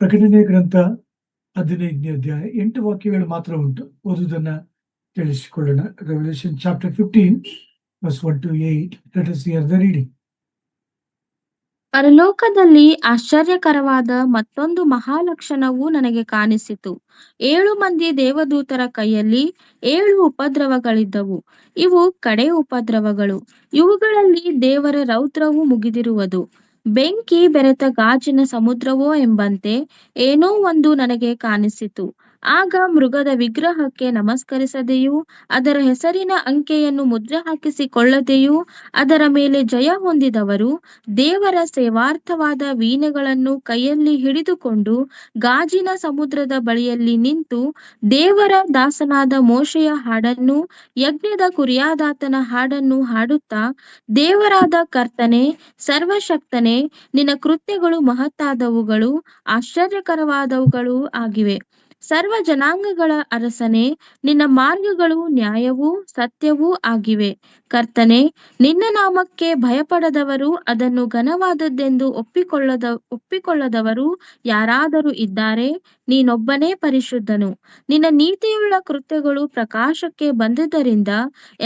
ಪ್ರಕಟಣೆ ಗ್ರಂಥ 15ನೇ ಅಧ್ಯಾಯ 8 ವಾಕ್ಯಗಳು ಮಾತ್ರ ಉಂಟು. ಓದುವುದನ್ನ ತಿಳಿಸಿಕೊಳ್ಳೋಣ. Revelation chapter 15 verse 1 to 8. Let us hear the reading. ಪರಲೋಕದಲ್ಲಿ ಆಶ್ಚರ್ಯಕರವಾದ ಮತ್ತೊಂದು ಮಹಾಲಕ್ಷಣವು ನನಗೆ ಕಾಣಿಸಿತು. 7 ಮಂದಿ ದೇವದೂತರ ಕೈಯಲ್ಲಿ 7 ಉಪದ್ರವಗಳಿದ್ದವು. ಇವು ಕಡೆ ಉಪದ್ರವಗಳು. ಇವುಗಳಲ್ಲಿ ದೇವರ ರೌದ್ರವು ಮುಗಿದಿರುವುದು. ಬೆಂಕಿ ಬೆರೆತ ಗಾಜಿನ ಸಮುದ್ರವೋ ಎಂಬಂತೆ ಏನೋ ಒಂದು ನನಗೆ ಕಾಣಿಸಿತು. ಆಗ ಮೃಗದ ವಿಗ್ರಹಕ್ಕೆ ನಮಸ್ಕರಿಸದೆಯೂ ಅದರ ಹೆಸರಿನ ಅಂಕೆಯನ್ನು ಮುದ್ರೆ ಹಾಕಿಸಿಕೊಳ್ಳದೆಯೂ ಅದರ ಮೇಲೆ ಜಯ ಹೊಂದಿದವರು ದೇವರ ಸೇವಾರ್ಥವಾದ ವೀಣೆಗಳನ್ನು ಕೈಯಲ್ಲಿ ಹಿಡಿದುಕೊಂಡು ಗಾಜಿನ ಸಮುದ್ರದ ಬಳಿಯಲ್ಲಿ ನಿಂತು ದೇವರ ದಾಸನಾದ ಮೋಶೆಯ ಹಾಡನ್ನು ಯಜ್ಞದ ಕುರಿಯಾದಾತನ ಹಾಡನ್ನು ಹಾಡುತ್ತಾ, ದೇವರಾದ ಕರ್ತನೇ, ಸರ್ವಶಕ್ತನೇ, ನಿನ್ನ ಕೃತ್ಯಗಳು ಮಹತ್ತಾದವುಗಳು, ಆಶ್ಚರ್ಯಕರವಾದವುಗಳು ಆಗಿವೆ. ಸರ್ವ ಜನಾಂಗಗಳ ಅರಸನೇ, ನಿನ್ನ ಮಾರ್ಗಗಳು ನ್ಯಾಯವೂ ಸತ್ಯವೂ ಆಗಿವೆ. ಕರ್ತನೇ, ನಿನ್ನ ನಾಮಕ್ಕೆ ಭಯಪಡದವರು, ಅದನ್ನು ಘನವಾದದ್ದೆಂದು ಒಪ್ಪಿಕೊಳ್ಳದವರು ಯಾರಾದರೂ ಇದ್ದಾರೆ? ನೀನೊಬ್ಬನೇ ಪರಿಶುದ್ಧನು. ನಿನ್ನ ನೀತಿಯುಳ್ಳ ಕೃತ್ಯಗಳು ಪ್ರಕಾಶಕ್ಕೆ ಬಂದುದರಿಂದ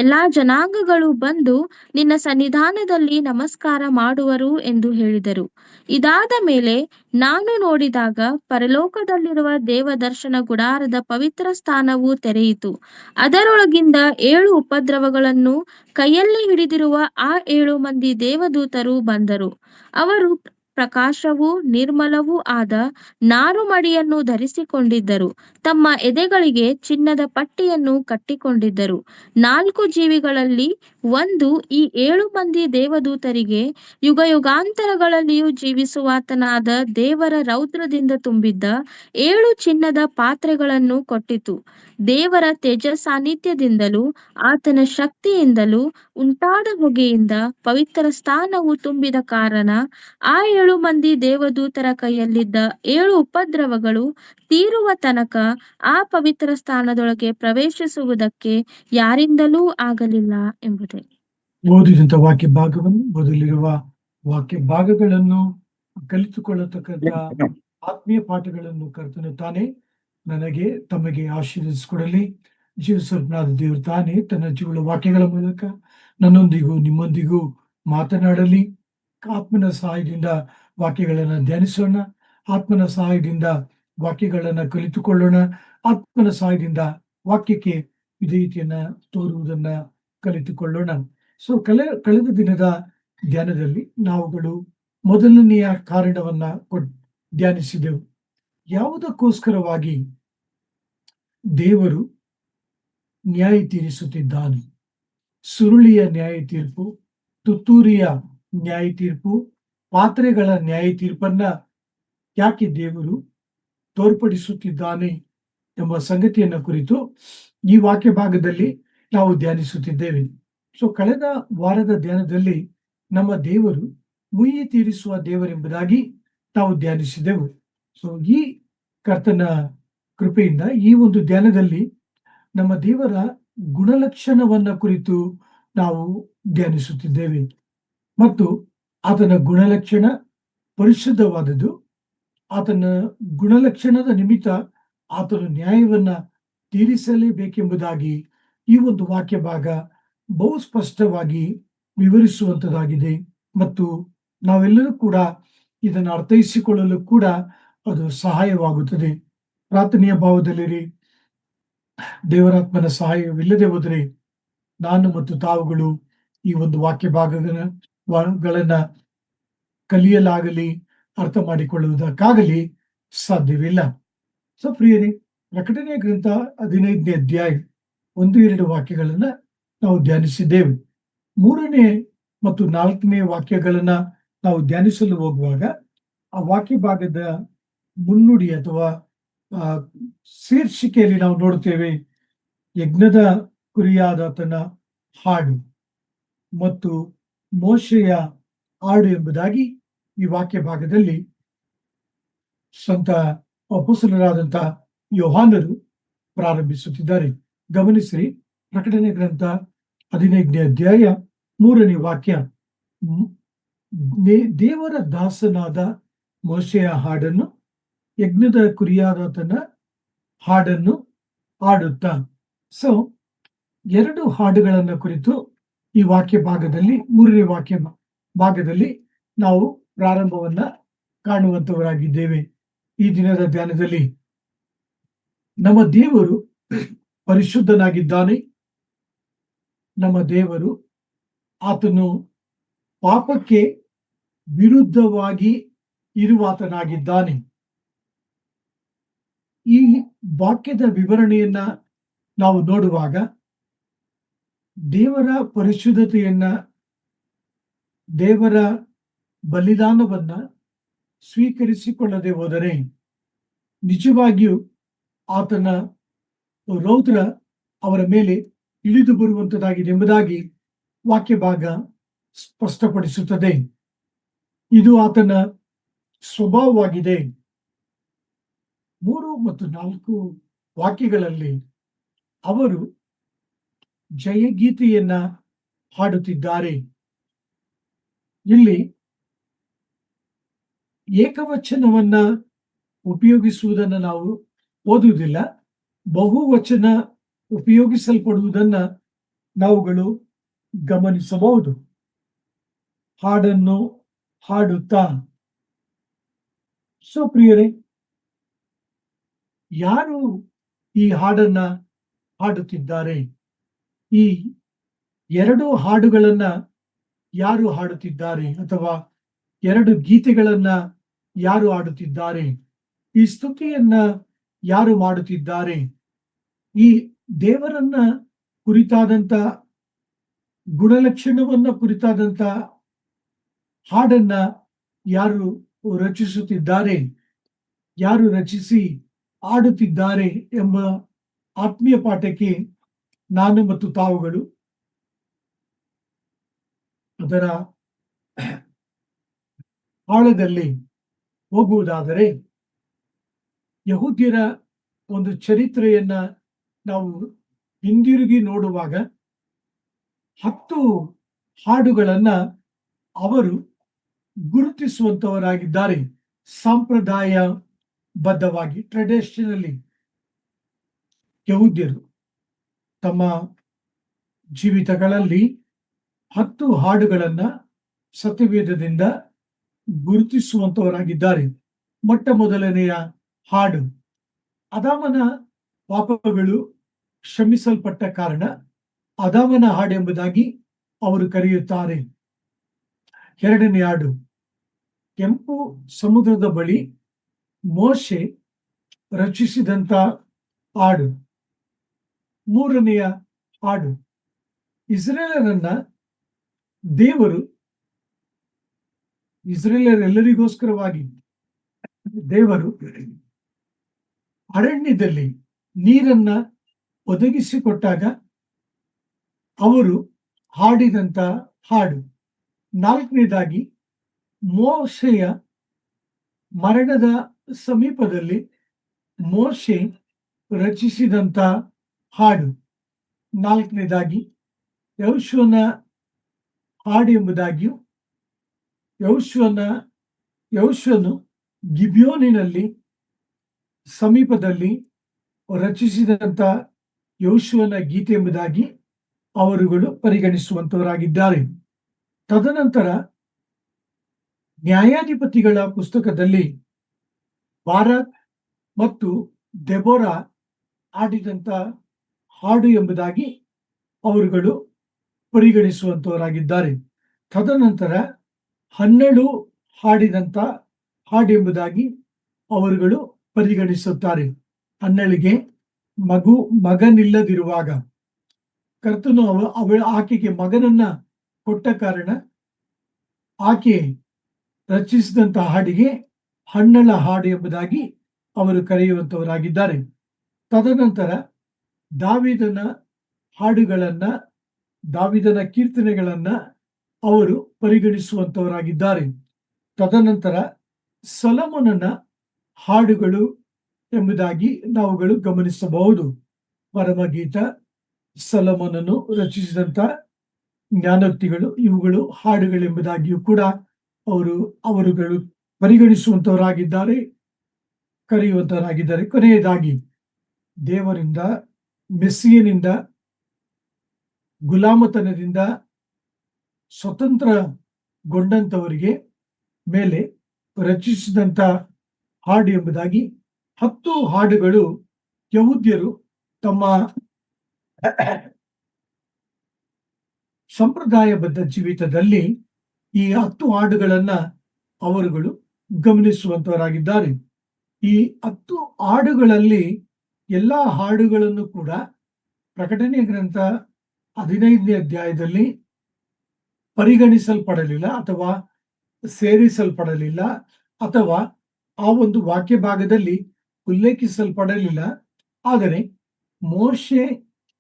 ಎಲ್ಲಾ ಜನಾಂಗಗಳು ಬಂದು ನಿನ್ನ ಸನ್ನಿಧಾನದಲ್ಲಿ ನಮಸ್ಕಾರ ಮಾಡುವರು ಎಂದು ಹೇಳಿದರು. ಇದಾದ ಮೇಲೆ ನಾನು ನೋಡಿದಾಗ ಪರಲೋಕದಲ್ಲಿರುವ ದೇವದರ್ಶನ ಗುಡಾರದ ಪವಿತ್ರ ಸ್ಥಾನವು ತೆರೆಯಿತು. ಅದರೊಳಗಿಂದ 7 ಉಪದ್ರವಗಳನ್ನು ಕೈಯಲ್ಲಿ ಹಿಡಿದಿರುವ ಆ 7 ಮಂದಿ ದೇವದೂತರು ಬಂದರು. ಅವರು ಪ್ರಕಾಶವೂ ನಿರ್ಮಲವೂ ಆದ ನಾರುಮಡಿಯನ್ನು ಧರಿಸಿಕೊಂಡಿದ್ದರು. ತಮ್ಮ ಎದೆಗಳಿಗೆ ಚಿನ್ನದ ಪಟ್ಟಿಯನ್ನು ಕಟ್ಟಿಕೊಂಡಿದ್ದರು. 4 ಜೀವಿಗಳಲ್ಲಿ ಒಂದು ಈ 7 ಮಂದಿ ದೇವದೂತರಿಗೆ ಯುಗಯುಗಾಂತರಗಳಲ್ಲಿಯೂ ಜೀವಿಸುವಾತನಾದ ದೇವರ ರೌದ್ರದಿಂದ ತುಂಬಿದ್ದ 7 ಚಿನ್ನದ ಪಾತ್ರೆಗಳನ್ನು ಕೊಟ್ಟಿತು. ದೇವರ ತೇಜಸ್ಸಾನ್ನಿಧ್ಯದಿಂದಲೂ ಆತನ ಶಕ್ತಿಯಿಂದಲೂ ಉಂಟಾದ ಹೊಗೆಯಿಂದ ಪವಿತ್ರ ಸ್ಥಾನವು ತುಂಬಿದ ಕಾರಣ ಆ 7 ಮಂದಿ ದೇವದೂತರ ಕೈಯಲ್ಲಿದ್ದ 7 ಉಪದ್ರವಗಳು ತೀರುವ ತನಕ ಆ ಪವಿತ್ರ ಸ್ಥಾನದೊಳಗೆ ಪ್ರವೇಶಿಸುವುದಕ್ಕೆ ಯಾರಿಂದಲೂ ಆಗಲಿಲ್ಲ ಎಂಬುದೇ. ಓದಿದಂತ ವಾಕ್ಯ ಭಾಗವನ್ನು, ಓದಲಿರುವ ವಾಕ್ಯ ಭಾಗಗಳನ್ನು ಕಲಿತುಕೊಳ್ಳತಕ್ಕಂಥ ಆತ್ಮೀಯ ಪಾಠಗಳನ್ನು ಕರ್ತನು ತಾನೇ ನನಗೆ ತಮಗೆ ಆಶೀರ್ವದಿಸಿಕೊಡಲಿ. ಜೀವಸ್ವರೂಪನಾದ ದೇವರು ತಾನೇ ತನ್ನ ಜೀವನ ವಾಕ್ಯಗಳ ಮೂಲಕ ನನ್ನೊಂದಿಗೂ ನಿಮ್ಮೊಂದಿಗೂ ಮಾತನಾಡಲಿ. ಆತ್ಮನ ಸಹಾಯದಿಂದ ವಾಕ್ಯಗಳನ್ನು ಧ್ಯಾನಿಸೋಣ. ಆತ್ಮನ ಸಹಾಯದಿಂದ ವಾಕ್ಯಗಳನ್ನು ಕಲಿತುಕೊಳ್ಳೋಣ. ಆತ್ಮನ ಸಹಾಯದಿಂದ ವಾಕ್ಯಕ್ಕೆ ವಿಧೇಯತೆಯನ್ನ ತೋರುವುದನ್ನ ಕಲಿತುಕೊಳ್ಳೋಣ. ಕಳೆದ ದಿನದ ಧ್ಯಾನದಲ್ಲಿ ನಾವುಗಳು ಮೊದಲನೆಯ ಕಾರಣವನ್ನ ಧ್ಯಾನಿಸಿದೆವು. ಯಾವುದಕ್ಕೋಸ್ಕರವಾಗಿ ದೇವರು ನ್ಯಾಯ ತೀರಿಸುತ್ತಿದ್ದಾನೆ? ಸುರುಳಿಯ ನ್ಯಾಯ ತೀರ್ಪು, ತುತ್ತೂರಿಯ ನ್ಯಾಯ ತೀರ್ಪು, ಪಾತ್ರೆಗಳ ನ್ಯಾಯ ತೀರ್ಪನ್ನ ಯಾಕೆ ದೇವರು ತೋರ್ಪಡಿಸುತ್ತಿದ್ದಾನೆ ಎಂಬ ಸಂಗತಿಯನ್ನ ಕುರಿತು ಈ ವಾಕ್ಯ ಭಾಗದಲ್ಲಿ ನಾವು ಧ್ಯಾನಿಸುತ್ತಿದ್ದೇವೆ. ಕಳೆದ ವಾರದ ಧ್ಯಾನದಲ್ಲಿ ನಮ್ಮ ದೇವರು ಮುಯ್ಯಿ ತೀರಿಸುವ ದೇವರೆಂಬುದಾಗಿ ನಾವು ಧ್ಯಾನಿಸಿದೆವು. ಈ ಕರ್ತನ ಕೃಪೆಯಿಂದ ಈ ಒಂದು ಧ್ಯಾನದಲ್ಲಿ ನಮ್ಮ ದೇವರ ಗುಣಲಕ್ಷಣವನ್ನ ಕುರಿತು ನಾವು ಧ್ಯಾನಿಸುತ್ತಿದ್ದೇವೆ. ಮತ್ತು ಆತನ ಗುಣಲಕ್ಷಣ ಪರಿಶುದ್ಧವಾದದ್ದು. ಆತನ ಗುಣಲಕ್ಷಣದ ನಿಮಿತ್ತ ಆತನ ನ್ಯಾಯವನ್ನ ತೀರಿಸಲೇಬೇಕೆಂಬುದಾಗಿ ಈ ಒಂದು ವಾಕ್ಯ ಭಾಗ ಬಹು ಸ್ಪಷ್ಟವಾಗಿ ವಿವರಿಸುವಂತದ್ದಾಗಿದೆ. ಮತ್ತು ನಾವೆಲ್ಲರೂ ಕೂಡ ಇದನ್ನು ಅರ್ಥೈಸಿಕೊಳ್ಳಲು ಕೂಡ ಅದು ಸಹಾಯವಾಗುತ್ತದೆ. ಪ್ರಾರ್ಥನೆಯ ಭಾವದಲ್ಲಿರಿ. ದೇವರಾತ್ಮನ ಸಹಾಯವಿಲ್ಲದೆ ಹೋದರೆ ನಾನು ಮತ್ತು ತಾವುಗಳು ಈ ಒಂದು ವಾಕ್ಯ ಭಾಗಗಳನ್ನ ಕಲಿಯಲಾಗಲಿ ಅರ್ಥ ಮಾಡಿಕೊಳ್ಳುವುದಕ್ಕಾಗಲಿ ಸಾಧ್ಯವಿಲ್ಲ. ಪ್ರಿಯರೇ, ಪ್ರಕಟಣೆಯ ಗ್ರಂಥ 15ನೇ ಅಧ್ಯಾಯ 1-2 ವಾಕ್ಯಗಳನ್ನ ನಾವು ಧ್ಯಾನಿಸಿದ್ದೇವೆ. 3ನೇ ಮತ್ತು 4ನೇ ವಾಕ್ಯಗಳನ್ನ ನಾವು ಧ್ಯಾನಿಸಲು ಹೋಗುವಾಗ ಆ ವಾಕ್ಯ ಭಾಗದ ಮುನ್ನುಡಿ ಅಥವಾ ಶೀರ್ಷಿಕೆಯಲ್ಲಿ ನಾವು ನೋಡುತ್ತೇವೆ, ಯಜ್ಞದ ಕುರಿಯಾದಾತನ ಹಾಡು ಮತ್ತು ಮೋಶೆಯ ಹಾಡು ಎಂಬುದಾಗಿ ಈ ವಾಕ್ಯ ಭಾಗದಲ್ಲಿ ಸಂತ ಅಪೊಸ್ತಲರಾದಂಥ ಯೋಹಾನರು ಪ್ರಾರಂಭಿಸುತ್ತಿದ್ದಾರೆ. ಗಮನಿಸಿರಿ, ಪ್ರಕಟಣೆ ಗ್ರಂಥ 15ನೇ ಅಧ್ಯಾಯ 3ನೇ ವಾಕ್ಯ, ದೇವರ ದಾಸನಾದ ಮೋಶೆಯ ಹಾಡನ್ನು ಯಜ್ಞದ ಕುರಿಯಾದಾತನ ಹಾಡನ್ನು ಹಾಡುತ್ತಾ. ಸೊ 2 ಹಾಡುಗಳನ್ನ ಕುರಿತು ಈ ವಾಕ್ಯ ಭಾಗದಲ್ಲಿ 3ನೇ ವಾಕ್ಯ ಭಾಗದಲ್ಲಿ ನಾವು ಪ್ರಾರಂಭವನ್ನ ಕಾಣುವಂತವರಾಗಿದ್ದೇವೆ. ಈ ದಿನದ ಧ್ಯಾನದಲ್ಲಿ ನಮ್ಮ ದೇವರು ಪರಿಶುದ್ಧನಾಗಿದ್ದಾನೆ. ನಮ್ಮ ದೇವರು ಆತನು ಪಾಪಕ್ಕೆ ವಿರುದ್ಧವಾಗಿ ಇರುವಾತನಾಗಿದ್ದಾನೆ. ಈ ವಾಕ್ಯದ ವಿವರಣೆಯನ್ನ ನಾವು ನೋಡುವಾಗ ದೇವರ ಪರಿಶುದ್ಧತೆಯನ್ನ, ದೇವರ ಬಲಿದಾನವನ್ನ ಸ್ವೀಕರಿಸಿಕೊಳ್ಳದೆ ಹೋದರೆ ನಿಜವಾಗಿಯೂ ಆತನ ರೌದ್ರ ಅವರ ಮೇಲೆ ಇಳಿದು ಬರುವಂತದಾಗಿದೆ ಎಂಬುದಾಗಿ ವಾಕ್ಯ ಭಾಗ ಸ್ಪಷ್ಟಪಡಿಸುತ್ತದೆ. ಇದು ಆತನ ಸ್ವಭಾವವಾಗಿದೆ. 3 ಮತ್ತು 4 ವಾಕ್ಯಗಳಲ್ಲಿ ಅವರು ಜಯಗೀತೆಯನ್ನ ಹಾಡುತ್ತಿದ್ದಾರೆ. ಇಲ್ಲಿ ಏಕವಚನವನ್ನ ಉಪಯೋಗಿಸುವುದನ್ನು ನಾವು ಓದುವುದಿಲ್ಲ. ಬಹುವಚನ ಉಪಯೋಗಿಸಲ್ಪಡುವುದನ್ನ ನಾವುಗಳು ಗಮನಿಸಬಹುದು. ಹಾಡನ್ನು ಹಾಡುತ್ತಾ. ಸೊ ಪ್ರಿಯರೇ, ಯಾರು ಈ ಹಾಡನ್ನ ಹಾಡುತ್ತಿದ್ದಾರೆ? ಈ 2 ಹಾಡುಗಳನ್ನ ಯಾರು ಹಾಡುತ್ತಿದ್ದಾರೆ? ಅಥವಾ 2 ಗೀತೆಗಳನ್ನ ಯಾರು ಹಾಡುತ್ತಿದ್ದಾರೆ? ಈ ಸ್ತುತಿಯನ್ನ ಯಾರು ಮಾಡುತ್ತಿದ್ದಾರೆ? ಈ ದೇವರನ್ನ ಕುರಿತಾದಂತ ಗುಣಲಕ್ಷಣವನ್ನ ಕುರಿತಾದಂತ ಹಾಡನ್ನ ಯಾರು ರಚಿಸುತ್ತಿದ್ದಾರೆ? ಯಾರು ರಚಿಸಿ ಹಾಡುತ್ತಿದ್ದಾರೆ ಎಂಬ ಆತ್ಮೀಯ ಪಾಠಕ್ಕೆ ನಾನು ಮತ್ತು ತಾವುಗಳು ಅದರ ಆಳದಲ್ಲಿ ಹೋಗುವುದಾದರೆ, ಯಹೂದ್ಯರ ಒಂದು ಚರಿತ್ರೆಯನ್ನ ನಾವು ಹಿಂದಿರುಗಿ ನೋಡುವಾಗ 10 ಹಾಡುಗಳನ್ನ ಅವರು ಗುರುತಿಸುವಂತವರಾಗಿದ್ದಾರೆ. ಸಂಪ್ರದಾಯ ಬದ್ಧವಾಗಿ, ಟ್ರೆಡಿಷನಲಿ ಯಹೂದ್ಯರು ತಮ್ಮ ಜೀವಿತಗಳಲ್ಲಿ 10 ಹಾಡುಗಳನ್ನ ಸತ್ಯವೇದದಿಂದ ಗುರುತಿಸುವಂತವರಾಗಿದ್ದಾರೆ. ಮೊಟ್ಟ ಮೊದಲನೆಯ ಹಾಡು, ಆದಾಮನ ಪಾಪಗಳು ಕ್ಷಮಿಸಲ್ಪಟ್ಟ ಕಾರಣ ಆದಾಮನ ಹಾಡು ಎಂಬುದಾಗಿ ಅವರು ಕರೆಯುತ್ತಾರೆ. 2ನೇ ಹಾಡು, ಕೆಂಪು ಸಮುದ್ರದ ಬಳಿ ಮೋಶೆ ರಚಿಸಿದಂತ ಹಾಡು. 3ನೆಯ ಹಾಡು, ಇಸ್ರೇಲರನ್ನ ದೇವರು, ಇಸ್ರೇಲರೆಲ್ಲರಿಗೋಸ್ಕರವಾಗಿ ದೇವರು ಅರಣ್ಯದಲ್ಲಿ ನೀರನ್ನ ಒದಗಿಸಿಕೊಟ್ಟಾಗ ಅವರು ಹಾಡಿದಂತ ಹಾಡು. 4ನೇದಾಗಿ, ಮೋಶೆಯ ಮರಣದ ಸಮೀಪದಲ್ಲಿ ಮೋಶೆ ರಚಿಸಿದಂತ ಹಾಡು. 4ನೇದಾಗಿ, ಯೆಹೋಶುವನ ಹಾಡು ಎಂಬುದಾಗಿಯೂ, ಯೆಹೋಶುವನು ಗಿಬ್ಯೋನಿನಲ್ಲಿ ಸಮೀಪದಲ್ಲಿ ರಚಿಸಿದಂತ ಯೆಹೋಶುವನ ಗೀತೆ ಎಂಬುದಾಗಿ ಅವರುಗಳು ಪರಿಗಣಿಸುವಂತವರಾಗಿದ್ದಾರೆ. ತದನಂತರ ನ್ಯಾಯಾಧಿಪತಿಗಳ ಪುಸ್ತಕದಲ್ಲಿ ಬಾರಾಕ್ ಮತ್ತು ದೆಬೋರಾ ಹಾಡಿದಂತ ಹಾಡು ಎಂಬುದಾಗಿ ಅವರುಗಳು ಪರಿಗಣಿಸುವಂತವರಾಗಿದ್ದಾರೆ. ತದನಂತರ 12 ಹಾಡಿದಂತ ಹಾಡು ಎಂಬುದಾಗಿ ಅವರುಗಳು ಪರಿಗಣಿಸುತ್ತಾರೆ. 12ಗೆ, ಮಗನಿಲ್ಲದಿರುವಾಗ ಕರ್ತನು ಆಕೆಗೆ ಮಗನನ್ನ ಕೊಟ್ಟ ಕಾರಣ ಆಕೆ ರಚಿಸಿದಂತ ಹಾಡಿಗೆ 12 ಹಾಡು ಎಂಬುದಾಗಿ ಅವರು ಕರೆಯುವಂತವರಾಗಿದ್ದಾರೆ. ತದನಂತರ ದಾವೀದನ ಹಾಡುಗಳನ್ನ, ದಾವೀದನ ಕೀರ್ತನೆಗಳನ್ನ ಅವರು ಪರಿಗಣಿಸುವಂತವರಾಗಿದ್ದಾರೆ. ತದನಂತರ ಸೊಲೊಮೋನನ ಹಾಡುಗಳು ಎಂಬುದಾಗಿ ನಾವುಗಳು ಗಮನಿಸಬಹುದು. ಪರಮಗೀತ, ಸೊಲೊಮೋನನು ರಚಿಸಿದಂತ ಜ್ಞಾನೋಕ್ತಿಗಳು, ಇವುಗಳು ಹಾಡುಗಳೆಂಬುದಾಗಿಯೂ ಕೂಡ ಅವರುಗಳು ಪರಿಗಣಿಸುವಂತವರಾಗಿದ್ದಾರೆ. ಕರೆಯುವಂತವರಾಗಿದ್ದಾರೆ. ಕೊನೆಯದಾಗಿ ದೇವರಿಂದ, ಮೆಸ್ಸಿಯನಿಂದ, ಗುಲಾಮತನದಿಂದ ಸ್ವತಂತ್ರಗೊಂಡಂತವರಿಗೆ ಮೇಲೆ ರಚಿಸಿದಂತ ಹಾಡು ಎಂಬುದಾಗಿ 10 ಹಾಡುಗಳು ಯಹೂದ್ಯರು ತಮ್ಮ ಸಂಪ್ರದಾಯಬದ್ಧ ಜೀವಿತದಲ್ಲಿ ಈ 10 ಹಾಡುಗಳನ್ನ ಅವರುಗಳು ಗಮನಿಸುವಂತವರಾಗಿದ್ದಾರೆ. ಈ 10 ಹಾಡುಗಳಲ್ಲಿ ಎಲ್ಲಾ ಹಾಡುಗಳನ್ನು ಕೂಡ ಪ್ರಕಟಣೆ ಗ್ರಂಥ 15ನೇ ಅಧ್ಯಾಯದಲ್ಲಿ ಪರಿಗಣಿಸಲ್ಪಡಲಿಲ್ಲ ಅಥವಾ ಸೇರಿಸಲ್ಪಡಲಿಲ್ಲ ಅಥವಾ ಆ ಒಂದು ವಾಕ್ಯ ಭಾಗದಲ್ಲಿ ಉಲ್ಲೇಖಿಸಲ್ಪಡಲಿಲ್ಲ. ಆದರೆ ಮೋಶೆ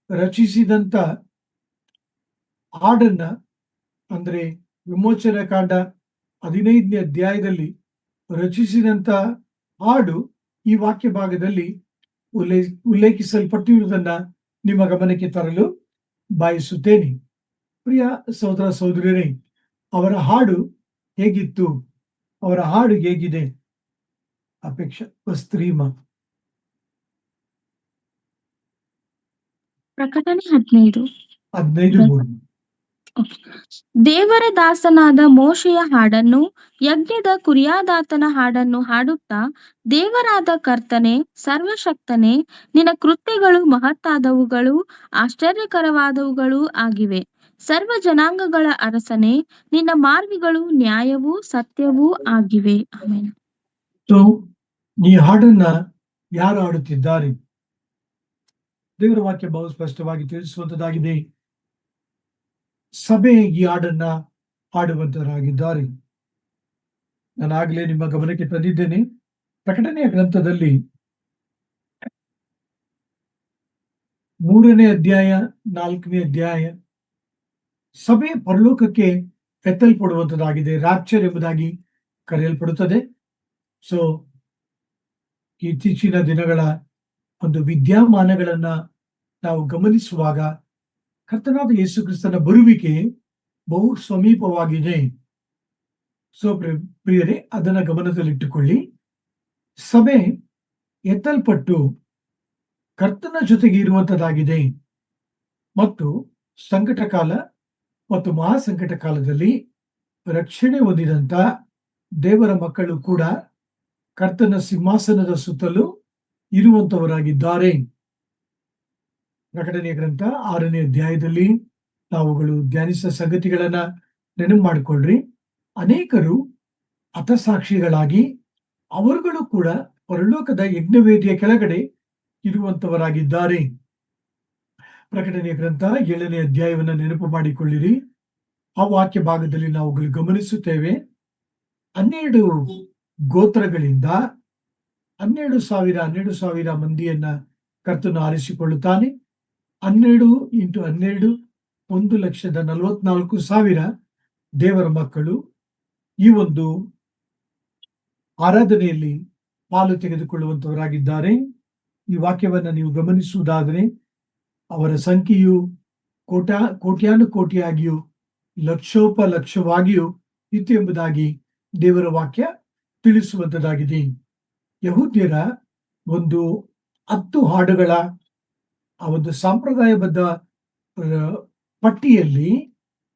ರಚಿಸಿದಂತ ಹಾಡನ್ನ, ಅಂದ್ರೆ ವಿಮೋಚನ ಕಾಂಡ 15ನೇ ಅಧ್ಯಾಯದಲ್ಲಿ ರಚಿಸಿದಂತ ಹಾಡು ಈ ವಾಕ್ಯ ಭಾಗದಲ್ಲಿ ಉಲ್ಲೇಖಿಸಲ್ಪಟ್ಟಿರುವುದನ್ನ ನಿಮ್ಮ ಗಮನಕ್ಕೆ ತರಲು ಬಯಸುತ್ತೇನೆ. ಪ್ರಿಯ ಸಹೋದರ ಸಹೋದರಿಯರೇ, ಅವರ ಹಾಡು ಹೇಗಿತ್ತು? ಅವರ ಹಾಡು ಹೇಗಿದೆ? ಅಪೇಕ್ಷಾ ಸ್ತ್ರೀಮ ಪ್ರಕಟಣೆ 15. 15:3. ದೇವರ ದಾಸನಾದ ಮೋಶೆಯ ಹಾಡನ್ನು, ಯಜ್ಞದ ಕುರಿಯಾದಾತನ ಹಾಡನ್ನು ಹಾಡುತ್ತಾ, ದೇವರಾದ ಕರ್ತನೇ, ಸರ್ವಶಕ್ತನೇ, ನಿನ್ನ ಕೃತ್ಯಗಳು ಮಹತ್ತಾದವುಗಳು, ಆಶ್ಚರ್ಯಕರವಾದವುಗಳು ಆಗಿವೆ. ಸರ್ವ ಜನಾಂಗಗಳ ಅರಸನೇ, ನಿನ್ನ ಮಾರ್ಗಗಳು ನ್ಯಾಯವೂ ಸತ್ಯವೂ ಆಗಿವೆ. ಆಮೆನ್. ಸೊ ಈ ಹಾಡನ್ನ ಯಾರು ಹಾಡುತ್ತಿದ್ದಾರೆ? ದೇವರ ವಾಕ್ಯ ಬಹು ಸ್ಪಷ್ಟವಾಗಿ ತಿಳಿಸುವಂತದ್ದಾಗಿದೆ. ಸಭೆ ಈ ಹಾಡನ್ನ ಹಾಡುವಂತರಾಗಿದ್ದಾರೆ. ನಾನು ಆಗಲೇ ನಿಮ್ಮ ಗಮನಕ್ಕೆ ತಂದಿದ್ದೇನೆ. ಪ್ರಕಟಣೆಯ ಗ್ರಂಥದಲ್ಲಿ 3ನೇ ಅಧ್ಯಾಯ 4ನೇ ಅಧ್ಯಾಯ ಸಭೆ ಪರಲೋಕಕ್ಕೆ ಎತ್ತಲ್ಪಡುವಂತದ್ದಾಗಿದೆ. ರಾಪ್ಚರ್ ಎಂಬುದಾಗಿ ಕರೆಯಲ್ಪಡುತ್ತದೆ. ಸೊ ಇತ್ತೀಚಿನ ದಿನಗಳ ಒಂದು ವಿದ್ಯಮಾನಗಳನ್ನ ನಾವು ಗಮನಿಸುವಾಗ ಕರ್ತನಾದ ಯೇಸು ಕ್ರಿಸ್ತನ ಬರುವಿಕೆ ಬಹು ಸಮೀಪವಾಗಿದೆ. ಸೊ ಪ್ರಿಯರೇ, ಅದನ್ನ ಗಮನದಲ್ಲಿಟ್ಟುಕೊಳ್ಳಿ. ಸಭೆ ಎತ್ತಲ್ಪಟ್ಟು ಕರ್ತನ ಜೊತೆಗೆ ಇರುವಂತದ್ದಾಗಿದೆ ಮತ್ತು ಸಂಕಟ ಕಾಲ ಮತ್ತು ಮಹಾಸಂಕಟ ಕಾಲದಲ್ಲಿ ರಕ್ಷಣೆ ಹೊಂದಿದಂತ ದೇವರ ಮಕ್ಕಳು ಕೂಡ ಕರ್ತನ ಸಿಂಹಾಸನದ ಸುತ್ತಲೂ ಇರುವಂತವರಾಗಿದ್ದಾರೆ. ಪ್ರಕಟಣೆಯ ಗ್ರಂಥ 6ನೇ ಅಧ್ಯಾಯದಲ್ಲಿ ನಾವುಗಳು ಧ್ಯಾನಿಸಿದ ಸಂಗತಿಗಳನ್ನ ನೆನಪು ಮಾಡಿಕೊಳ್ಳ್ರಿ. ಅನೇಕರು ಹತಸಾಕ್ಷಿಗಳಾಗಿ ಅವರುಗಳು ಕೂಡ ಪರಲೋಕದ ಯಜ್ಞವೇದಿಯ ಕೆಳಗಡೆ ಇರುವಂತವರಾಗಿದ್ದಾರೆ. ಪ್ರಕಟಣೆಯ ಗ್ರಂಥ 7ನೇ ಅಧ್ಯಾಯವನ್ನ ನೆನಪು ಮಾಡಿಕೊಳ್ಳಿರಿ. ಆ ವಾಕ್ಯ ಭಾಗದಲ್ಲಿ ನಾವುಗಳು ಗಮನಿಸುತ್ತೇವೆ. 12 ಗೋತ್ರಗಳಿಂದ 12,000 ಮಂದಿಯನ್ನ ಕರ್ತನು ಆರಿಸಿಕೊಳ್ಳುತ್ತಾನೆ. 12 × 12 1,44,000 ದೇವರ ಮಕ್ಕಳು ಈ ಒಂದು ಆರಾಧನೆಯಲ್ಲಿ ಪಾಲು ತೆಗೆದುಕೊಳ್ಳುವಂತವರಾಗಿದ್ದಾರೆ. ಈ ವಾಕ್ಯವನ್ನ ನೀವು ಗಮನಿಸುವುದಾದರೆ ಅವರ ಸಂಖ್ಯೆಯು ಕೋಟ್ಯಾನುಕೋಟಿಯಾಗಿಯೂ ಲಕ್ಷೋಪಲಕ್ಷವಾಗಿಯೂ ಇತ್ತು ಎಂಬುದಾಗಿ ದೇವರ ವಾಕ್ಯ ತಿಳಿಸುವಂತದ್ದಾಗಿದೆ. ಯಹೂದ್ಯರ ಒಂದು 10 ಹಾಡುಗಳ ಆ ಒಂದು ಸಂಪ್ರದಾಯಬದ್ಧ ಪಟ್ಟಿಯಲ್ಲಿ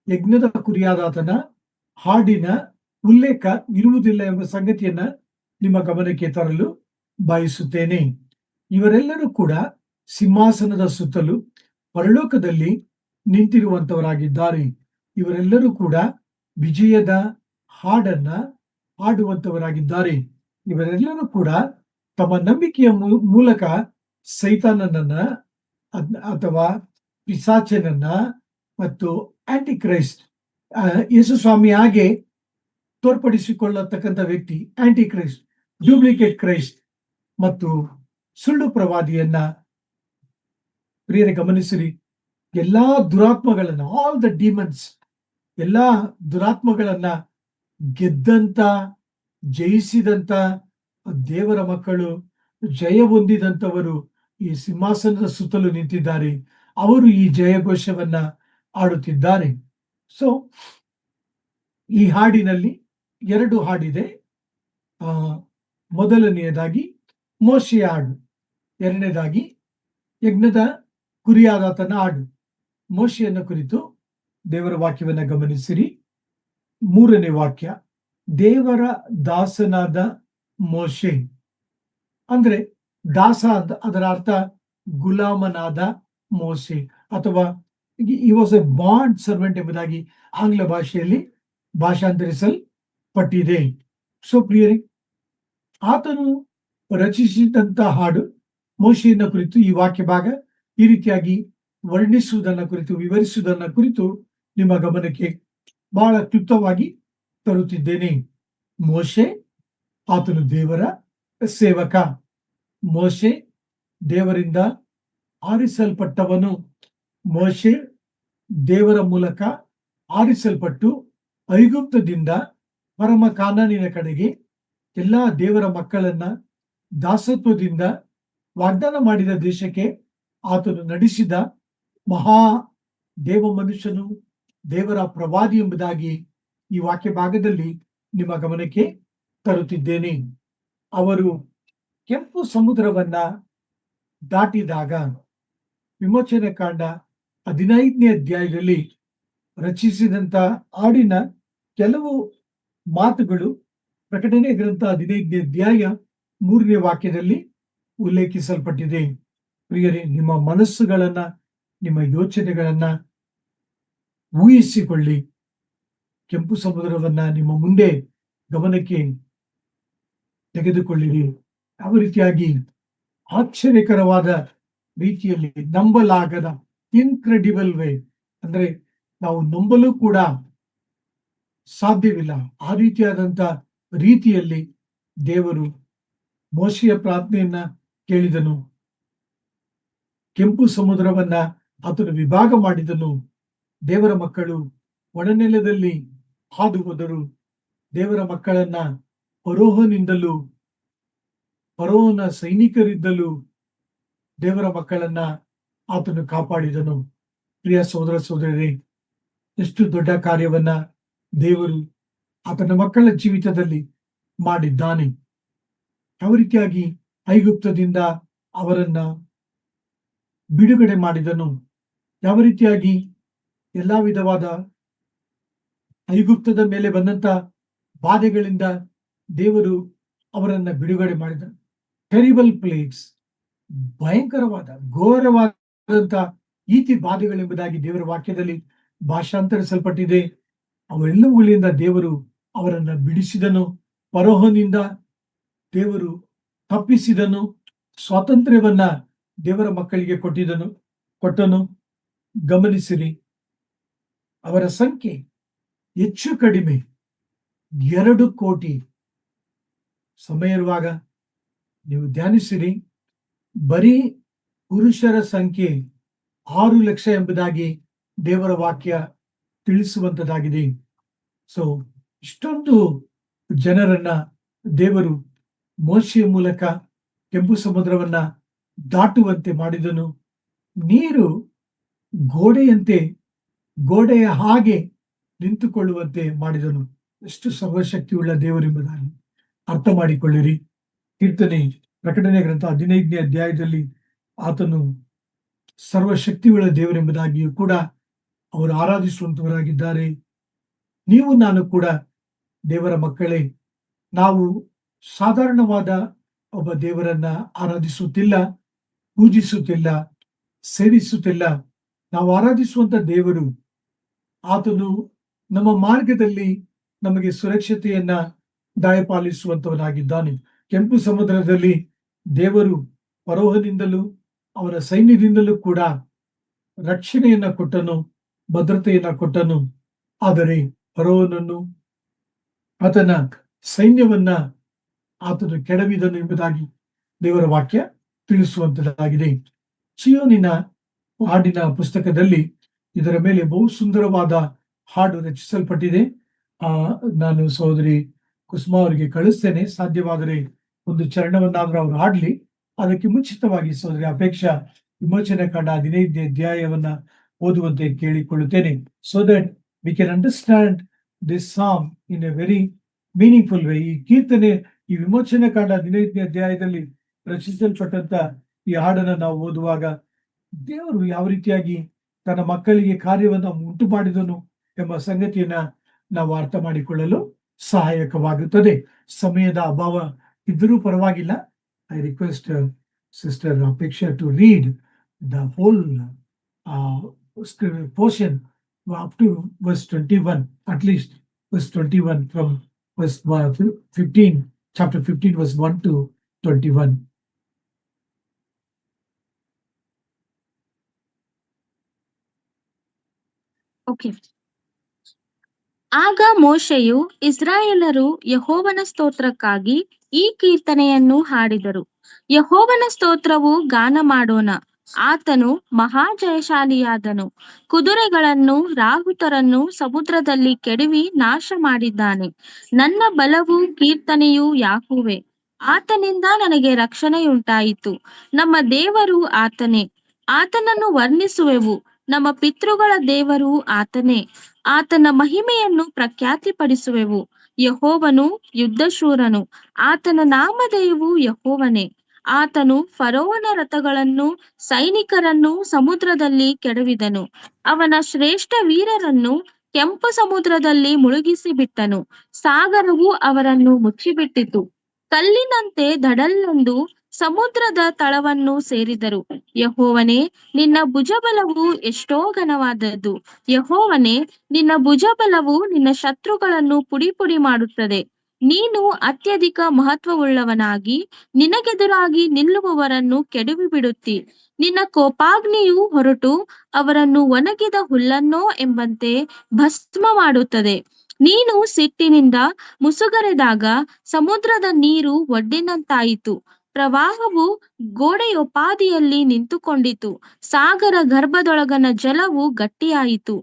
ಯಜ್ಞದ ಕುರಿಯಾದಾತನ ಹಾಡಿನ ಉಲ್ಲೇಖ ಇರುವುದಿಲ್ಲ ಎಂಬ ಸಂಗತಿಯನ್ನ ನಿಮ್ಮ ಗಮನಕ್ಕೆ ತರಲು ಬಯಸುತ್ತೇನೆ. ಇವರೆಲ್ಲರೂ ಕೂಡ ಸಿಂಹಾಸನದ ಸುತ್ತಲೂ ಪರಲೋಕದಲ್ಲಿ ನಿಂತಿರುವಂತವರಾಗಿದ್ದಾರೆ. ಇವರೆಲ್ಲರೂ ಕೂಡ ವಿಜಯದ ಹಾಡನ್ನ ಹಾಡುವಂತವರಾಗಿದ್ದಾರೆ. ಇವರೆಲ್ಲರೂ ಕೂಡ ತಮ್ಮ ನಂಬಿಕೆಯ ಮೂಲಕ ಸೈತಾನನನ್ನ ಅಥವಾ ಪಿಶಾಚನನ್ನ ಮತ್ತು ಆಂಟಿ ಕ್ರೈಸ್ಟ್, ಯೇಸು ಸ್ವಾಮಿ ಹಾಗೆ ತೋರ್ಪಡಿಸಿಕೊಳ್ಳತಕ್ಕಂಥ ವ್ಯಕ್ತಿ ಆಂಟಿ ಕ್ರೈಸ್ಟ್, ಡ್ಯೂಪ್ಲಿಕೇಟ್ ಕ್ರೈಸ್ಟ್ ಮತ್ತು ಸುಳ್ಳು ಪ್ರವಾದಿಯನ್ನ ಪ್ರಿಯರೇ ಗಮನಿಸಿರಿ. ಎಲ್ಲಾ ದುರಾತ್ಮಗಳನ್ನ, ಆಲ್ ದ ಡಿಮನ್ಸ್, ಎಲ್ಲಾ ದುರಾತ್ಮಗಳನ್ನ ಗೆದ್ದಂತ, ಜಯಿಸಿದಂತ ದೇವರ ಮಕ್ಕಳು, ಜಯ ಹೊಂದಿದಂತವರು ಈ ಸಿಂಹಾಸನದ ಸುತ್ತಲೂ ನಿಂತಿದ್ದಾರೆ. ಅವರು ಈ ಜಯಘೋಷವನ್ನ ಆಡುತ್ತಿದ್ದಾರೆ. ಸೊ ಈ ಹಾಡಿನಲ್ಲಿ 2 ಹಾಡಿದೆ. ಮೊದಲನೆಯದಾಗಿ ಮೋಶೆಯ ಹಾಡು. ಎರಡನೇದಾಗಿ ಯಜ್ಞದ ಕುರಿಯಾದಾತನ ಹಾಡು. ಮೋಶೆಯನ್ನ ಕುರಿತು ದೇವರ ವಾಕ್ಯವನ್ನ ಗಮನಿಸಿರಿ. ಮೂರನೇ ವಾಕ್ಯ, ದೇವರ ದಾಸನಾದ ಮೋಶೆ. ಅಂದ್ರೆ ದಾಸ ಅದರ ಅರ್ಥ ಗುಲಾಮನಾದ ಮೋಶೆ ಅಥವಾ ಈ ವಾಸ್ ಎ ಬಾಂಡ್ ಸರ್ವೆಂಟ್ ಎಂಬುದಾಗಿ ಆಂಗ್ಲ ಭಾಷೆಯಲ್ಲಿ ಭಾಷಾಂತರಿಸಲ್ಪಟ್ಟಿದೆ. ಸೊ ಪ್ರಿಯರೇ, ಆತನು ರಚಿಸಿದಂತ ಹಾಡು ಮೋಶೆಯನ್ನ ಕುರಿತು ಈ ವಾಕ್ಯ ಭಾಗ ಈ ರೀತಿಯಾಗಿ ವರ್ಣಿಸುವುದನ್ನ ಕುರಿತು, ವಿವರಿಸುವುದನ್ನ ಕುರಿತು ನಿಮ್ಮ ಗಮನಕ್ಕೆ ಬಹಳ ಕ್ಲುಪ್ತವಾಗಿ ತರುತ್ತಿದ್ದೇನೆ. ಮೋಶೆ ಆತನು ದೇವರ ಸೇವಕ. ಮೋಶೆ ದೇವರಿಂದ ಆರಿಸಲ್ಪಟ್ಟವನು. ಮೋಶೆ ದೇವರ ಮೂಲಕ ಆರಿಸಲ್ಪಟ್ಟು ಐಗುಪ್ತದಿಂದ ಪರಮ ಕಾನಾನಿನ ಕಡೆಗೆ ಎಲ್ಲಾ ದೇವರ ಮಕ್ಕಳನ್ನ ದಾಸತ್ವದಿಂದ ವಾಗ್ದಾನ ಮಾಡಿದ ದೇಶಕ್ಕೆ ಆತನು ನಡೆಸಿದ ಮಹಾ ದೇವ ಮನುಷ್ಯನು, ದೇವರ ಪ್ರವಾದಿ ಎಂಬುದಾಗಿ ಈ ವಾಕ್ಯ ಭಾಗದಲ್ಲಿ ನಿಮ್ಮ ಗಮನಕ್ಕೆ ತರುತ್ತಿದ್ದೇನೆ. ಅವರು ಕೆಂಪು ಸಮುದ್ರವನ್ನ ದಾಟಿದಾಗ ವಿಮೋಚನೆ ಕಾಂಡ 15ನೇ ಅಧ್ಯಾಯದಲ್ಲಿ ರಚಿಸಿದಂತ ಹಾಡಿನ ಕೆಲವು ಮಾತುಗಳು ಪ್ರಕಟಣೆ ಗ್ರಂಥ 15ನೇ ಅಧ್ಯಾಯ 3ನೇ ವಾಕ್ಯದಲ್ಲಿ ಉಲ್ಲೇಖಿಸಲ್ಪಟ್ಟಿದೆ. ಪ್ರಿಯರೇ, ನಿಮ್ಮ ಮನಸ್ಸುಗಳನ್ನ, ನಿಮ್ಮ ಯೋಚನೆಗಳನ್ನ ಊಹಿಸಿಕೊಳ್ಳಿ. ಕೆಂಪು ಸಮುದ್ರವನ್ನ ನಿಮ್ಮ ಮುಂದೆ ಗಮನಕ್ಕೆ ತೆಗೆದುಕೊಳ್ಳಿರಿ. ಯಾವ ರೀತಿಯಾಗಿ ಆಶ್ಚರ್ಯಕರವಾದ ರೀತಿಯಲ್ಲಿ, ನಂಬಲಾಗದ ಇನ್ಕ್ರೆಡಿಬಲ್ ವೇ, ಅಂದ್ರೆ ನಾವು ನಂಬಲು ಕೂಡ ಸಾಧ್ಯವಿಲ್ಲ ಆ ರೀತಿಯಾದಂತ ರೀತಿಯಲ್ಲಿ ದೇವರು ಮೋಶೆಯ ಪ್ರಾರ್ಥನೆಯನ್ನ ಕೇಳಿದನು. ಕೆಂಪು ಸಮುದ್ರವನ್ನ ಆತನು ವಿಭಾಗ ಮಾಡಿದನು. ದೇವರ ಮಕ್ಕಳು ಒಣನೆಲದಲ್ಲಿ ಹಾದು ಹೋದರು. ದೇವರ ಮಕ್ಕಳನ್ನ ಫರೋಹನಿಂದಲೂ ಫರೋಹನ ಸೈನಿಕರಿದ್ದಲೂ ದೇವರ ಮಕ್ಕಳನ್ನ ಆತನು ಕಾಪಾಡಿದನು. ಪ್ರಿಯ ಸಹೋದರ ಸಹೋದರರೇ, ಎಷ್ಟು ದೊಡ್ಡ ಕಾರ್ಯವನ್ನ ದೇವರು ಆತನ ಮಕ್ಕಳ ಜೀವಿತದಲ್ಲಿ ಮಾಡಿದ್ದಾನೆ. ಯಾವ ರೀತಿಯಾಗಿ ಐಗುಪ್ತದಿಂದ ಅವರನ್ನ ಬಿಡುಗಡೆ ಮಾಡಿದನು, ಯಾವ ರೀತಿಯಾಗಿ ಎಲ್ಲಾ ವಿಧವಾದ ಐಗುಪ್ತದ ಮೇಲೆ ಬಂದಂತ ಬಾಧೆಗಳಿಂದ ದೇವರು ಅವರನ್ನ ಬಿಡುಗಡೆ ಮಾಡಿದನು. ಟೆರಿಬಲ್ ಪ್ಲೇಗ್ಸ್, ಭಯಂಕರವಾದ ಘೋರವಾದಂತ ಈತಿ ಬಾಧೆಗಳೆಂಬುದಾಗಿ ದೇವರ ವಾಕ್ಯದಲ್ಲಿ ಭಾಷಾಂತರಿಸಲ್ಪಟ್ಟಿದೆ. ಅವೆಲ್ಲವುಗಳಿಂದ ದೇವರು ಅವರನ್ನ ಬಿಡಿಸಿದನು. ಫರೋಹನಿಂದ ದೇವರು ತಪ್ಪಿಸಿದನು. ಸ್ವಾತಂತ್ರ್ಯವನ್ನ ದೇವರ ಮಕ್ಕಳಿಗೆ ಕೊಟ್ಟನು. ಗಮನಿಸಿರಿ, ಅವರ ಸಂಖ್ಯೆ ಹೆಚ್ಚು ಕಡಿಮೆ 2 ಕೋಟಿ. ಸಮಯ ಇರುವಾಗ ನೀವು ಧ್ಯಾನಿಸಿರಿ. ಬರೀ ಪುರುಷರ ಸಂಖ್ಯೆ 6 ಲಕ್ಷ ಎಂಬುದಾಗಿ ದೇವರ ವಾಕ್ಯ ತಿಳಿಸುವಂತದಾಗಿದೆ. ಸೊ ಇಷ್ಟೊಂದು ಜನರನ್ನ ದೇವರು ಮೋಶೆಯ ಮೂಲಕ ಕೆಂಪು ಸಮುದ್ರವನ್ನ ದಾಟುವಂತೆ ಮಾಡಿದನು. ನೀರು ಗೋಡೆಯ ಹಾಗೆ ನಿಂತುಕೊಳ್ಳುವಂತೆ ಮಾಡಿದನು. ಎಷ್ಟು ಸರ್ವಶಕ್ತಿಯುಳ್ಳ ದೇವರೆಂಬುದಾಗಿ ಅರ್ಥ ಮಾಡಿಕೊಳ್ಳಿರಿ. ಕೀರ್ತನೆ ಪ್ರಕಟಣೆ ಗ್ರಂಥ 15ನೇ ಅಧ್ಯಾಯದಲ್ಲಿ ಆತನು ಸರ್ವಶಕ್ತಿಯುಳ್ಳ ದೇವರೆಂಬುದಾಗಿಯೂ ಕೂಡ ಅವರು ಆರಾಧಿಸುವಂತವರಾಗಿದ್ದಾರೆ. ನೀವು ನಾನು ಕೂಡ ದೇವರ ಮಕ್ಕಳೇ. ನಾವು ಸಾಧಾರಣವಾದ ಒಬ್ಬ ದೇವರನ್ನ ಆರಾಧಿಸುತ್ತಿಲ್ಲ, ಪೂಜಿಸುತ್ತಿಲ್ಲ, ಸೇವಿಸುತ್ತಿಲ್ಲ. ನಾವು ಆರಾಧಿಸುವಂತ ದೇವರು ಆತನು ನಮ್ಮ ಮಾರ್ಗದಲ್ಲಿ ನಮಗೆ ಸುರಕ್ಷತೆಯನ್ನ ದಯಪಾಲಿಸುವಂತವನಾಗಿದ್ದಾನೆ. ಕೆಂಪು ಸಮುದ್ರದಲ್ಲಿ ದೇವರು ಫರೋಹನಿಂದಲೂ ಅವರ ಸೈನ್ಯದಿಂದಲೂ ಕೂಡ ರಕ್ಷಣೆಯನ್ನ ಕೊಟ್ಟನು, ಭದ್ರತೆಯನ್ನ ಕೊಟ್ಟನು. ಆದರೆ ಫರೋಹನನ್ನು, ಆತನ ಸೈನ್ಯವನ್ನ ಆತನು ಕೆಡವಿದನು ಎಂಬುದಾಗಿ ದೇವರ ವಾಕ್ಯ ತಿಳಿಸುವಂತದ್ದಾಗಿದೆ. ಚೀಯೋನಿನ ಹಾಡಿನ ಪುಸ್ತಕದಲ್ಲಿ ಇದರ ಮೇಲೆ ಬಹು ಸುಂದರವಾದ ಹಾಡು ರಚಿಸಲ್ಪಟ್ಟಿದೆ. ನಾನು ಸಹೋದರಿ ಕುಸುಮಾ ಅವರಿಗೆ ಕಳಿಸ್ತೇನೆ. ಸಾಧ್ಯವಾದರೆ ಒಂದು ಚರಣವನ್ನಾದ್ರೂ ಅವರು ಹಾಡ್ಲಿ. ಅದಕ್ಕೆ ಮುಂಚಿತವಾಗಿ ಸಹೋದರಿ ಅಪೇಕ್ಷಾ ವಿಮೋಚನೆ ಕಾಂಡ 15ನೇ ಅಧ್ಯಾಯವನ್ನ ಓದುವಂತೆ ಕೇಳಿಕೊಳ್ಳುತ್ತೇನೆ. So that we can understand this song in a very meaningful way. ಈ ಕೀರ್ತನೆ, ಈ ವಿಮೋಚನೆ ಕಾಂಡ 15ನೇ ಅಧ್ಯಾಯದಲ್ಲಿ ರಚಿಸಲ್ಪಟ್ಟಂತ ಈ ಹಾಡನ್ನ ನಾವು ಓದುವಾಗ ದೇವರು ಯಾವ ರೀತಿಯಾಗಿ ತನ್ನ ಮಕ್ಕಳಿಗೆ ಕಾರ್ಯವನ್ನ ಉಂಟು ಮಾಡಿದನು ಎಂಬ ಸಂಗತಿಯನ್ನ ನಾವು ಅರ್ಥ ಮಾಡಿಕೊಳ್ಳಲು ಸಹಾಯಕವಾಗುತ್ತದೆ. ಸಮಯದ ಅಭಾವ ಇದ್ದರೂ ಪರವಾಗಿಲ್ಲ. I request sister Apeksha to read the whole portion up to verse 21, at least verse 21 from verse 15, chapter 15, verse 1 to 21. Okay. ಆಗ ಮೋಶೆಯು ಇಸ್ರಾಯೇಲರು ಯೆಹೋವನ ಸ್ತೋತ್ರಕ್ಕಾಗಿ ಈ ಕೀರ್ತನೆಯನ್ನು ಹಾಡಿದರು. ಯೆಹೋವನ ಸ್ತೋತ್ರವು ಗಾನ ಮಾಡೋಣ. ಆತನು ಮಹಾಜಯಶಾಲಿಯಾದನು. ಕುದುರೆಗಳನ್ನು ರಾಹುತರನ್ನು ಸಮುದ್ರದಲ್ಲಿ ಕೆಡವಿ ನಾಶ ಮಾಡಿದ್ದಾನೆ. ನನ್ನ ಬಲವು ಕೀರ್ತನೆಯು ಯಾಹುವೆ. ಆತನಿಂದ ನನಗೆ ರಕ್ಷಣೆಯುಂಟಾಯಿತು. ನಮ್ಮ ದೇವರು ಆತನೇ. ಆತನನ್ನು ವರ್ಣಿಸುವೆವು. ನಮ್ಮ ಪಿತೃಗಳ ದೇವರು ಆತನೇ. ಆತನ ಮಹಿಮೆಯನ್ನು ಪ್ರಖ್ಯಾತಿಪಡಿಸುವೆವು. ಯೆಹೋವನು ಯುದ್ಧಶೂರನು. ಆತನ ನಾಮಧೇಯವು ಯೆಹೋವನೇ. ಆತನು ಫರೋಹನ ರಥಗಳನ್ನು ಸೈನಿಕರನ್ನು ಸಮುದ್ರದಲ್ಲಿ ಕೆಡವಿದನು. ಅವನ ಶ್ರೇಷ್ಠ ವೀರರನ್ನು ಕೆಂಪು ಸಮುದ್ರದಲ್ಲಿ ಮುಳುಗಿಸಿ ಬಿಟ್ಟನು. ಸಾಗರವು ಅವರನ್ನು ಮುಚ್ಚಿಬಿಟ್ಟಿತು. ಕಲ್ಲಿನಂತೆ ಧಡಲ್ಲೆಂದು ಸಮುದ್ರದ ತಳವನ್ನು ಸೇರಿದರು. ಯೆಹೋವನೇ, ನಿನ್ನ ಭುಜಬಲವು ಎಷ್ಟೋ ಘನವಾದದ್ದು. ಯೆಹೋವನೇ, ನಿನ್ನ ಭುಜಬಲವು ನಿನ್ನ ಶತ್ರುಗಳನ್ನು ಪುಡಿ ಪುಡಿ ಮಾಡುತ್ತದೆ. ನೀನು ಅತ್ಯಧಿಕ ಮಹತ್ವವುಳ್ಳವನಾಗಿ ನಿನಗೆದುರಾಗಿ ನಿಲ್ಲುವವರನ್ನು ಕೆಡವಿ ಬಿಡುತ್ತಿ. ನಿನ್ನ ಕೋಪಾಗ್ನಿಯು ಹೊರಟು ಅವರನ್ನು ಒಣಗಿದ ಹುಲ್ಲನ್ನೋ ಎಂಬಂತೆ ಭಸ್ಮ ಮಾಡುತ್ತದೆ. ನೀನು ಸಿಟ್ಟಿನಿಂದ ಮುಸುಗರೆದಾಗ ಸಮುದ್ರದ ನೀರು ಒಡ್ಡಿನಂತಾಯಿತು. ಪ್ರವಾಹವು ಗೋಡೆಯೋಪಾದಿಯಲ್ಲಿ ನಿಂತುಕೊಂಡಿತು. ಸಾಗರ ಗರ್ಭದೊಳಗನ ಜಲವು ಗಟ್ಟಿಯಾಯಿತು.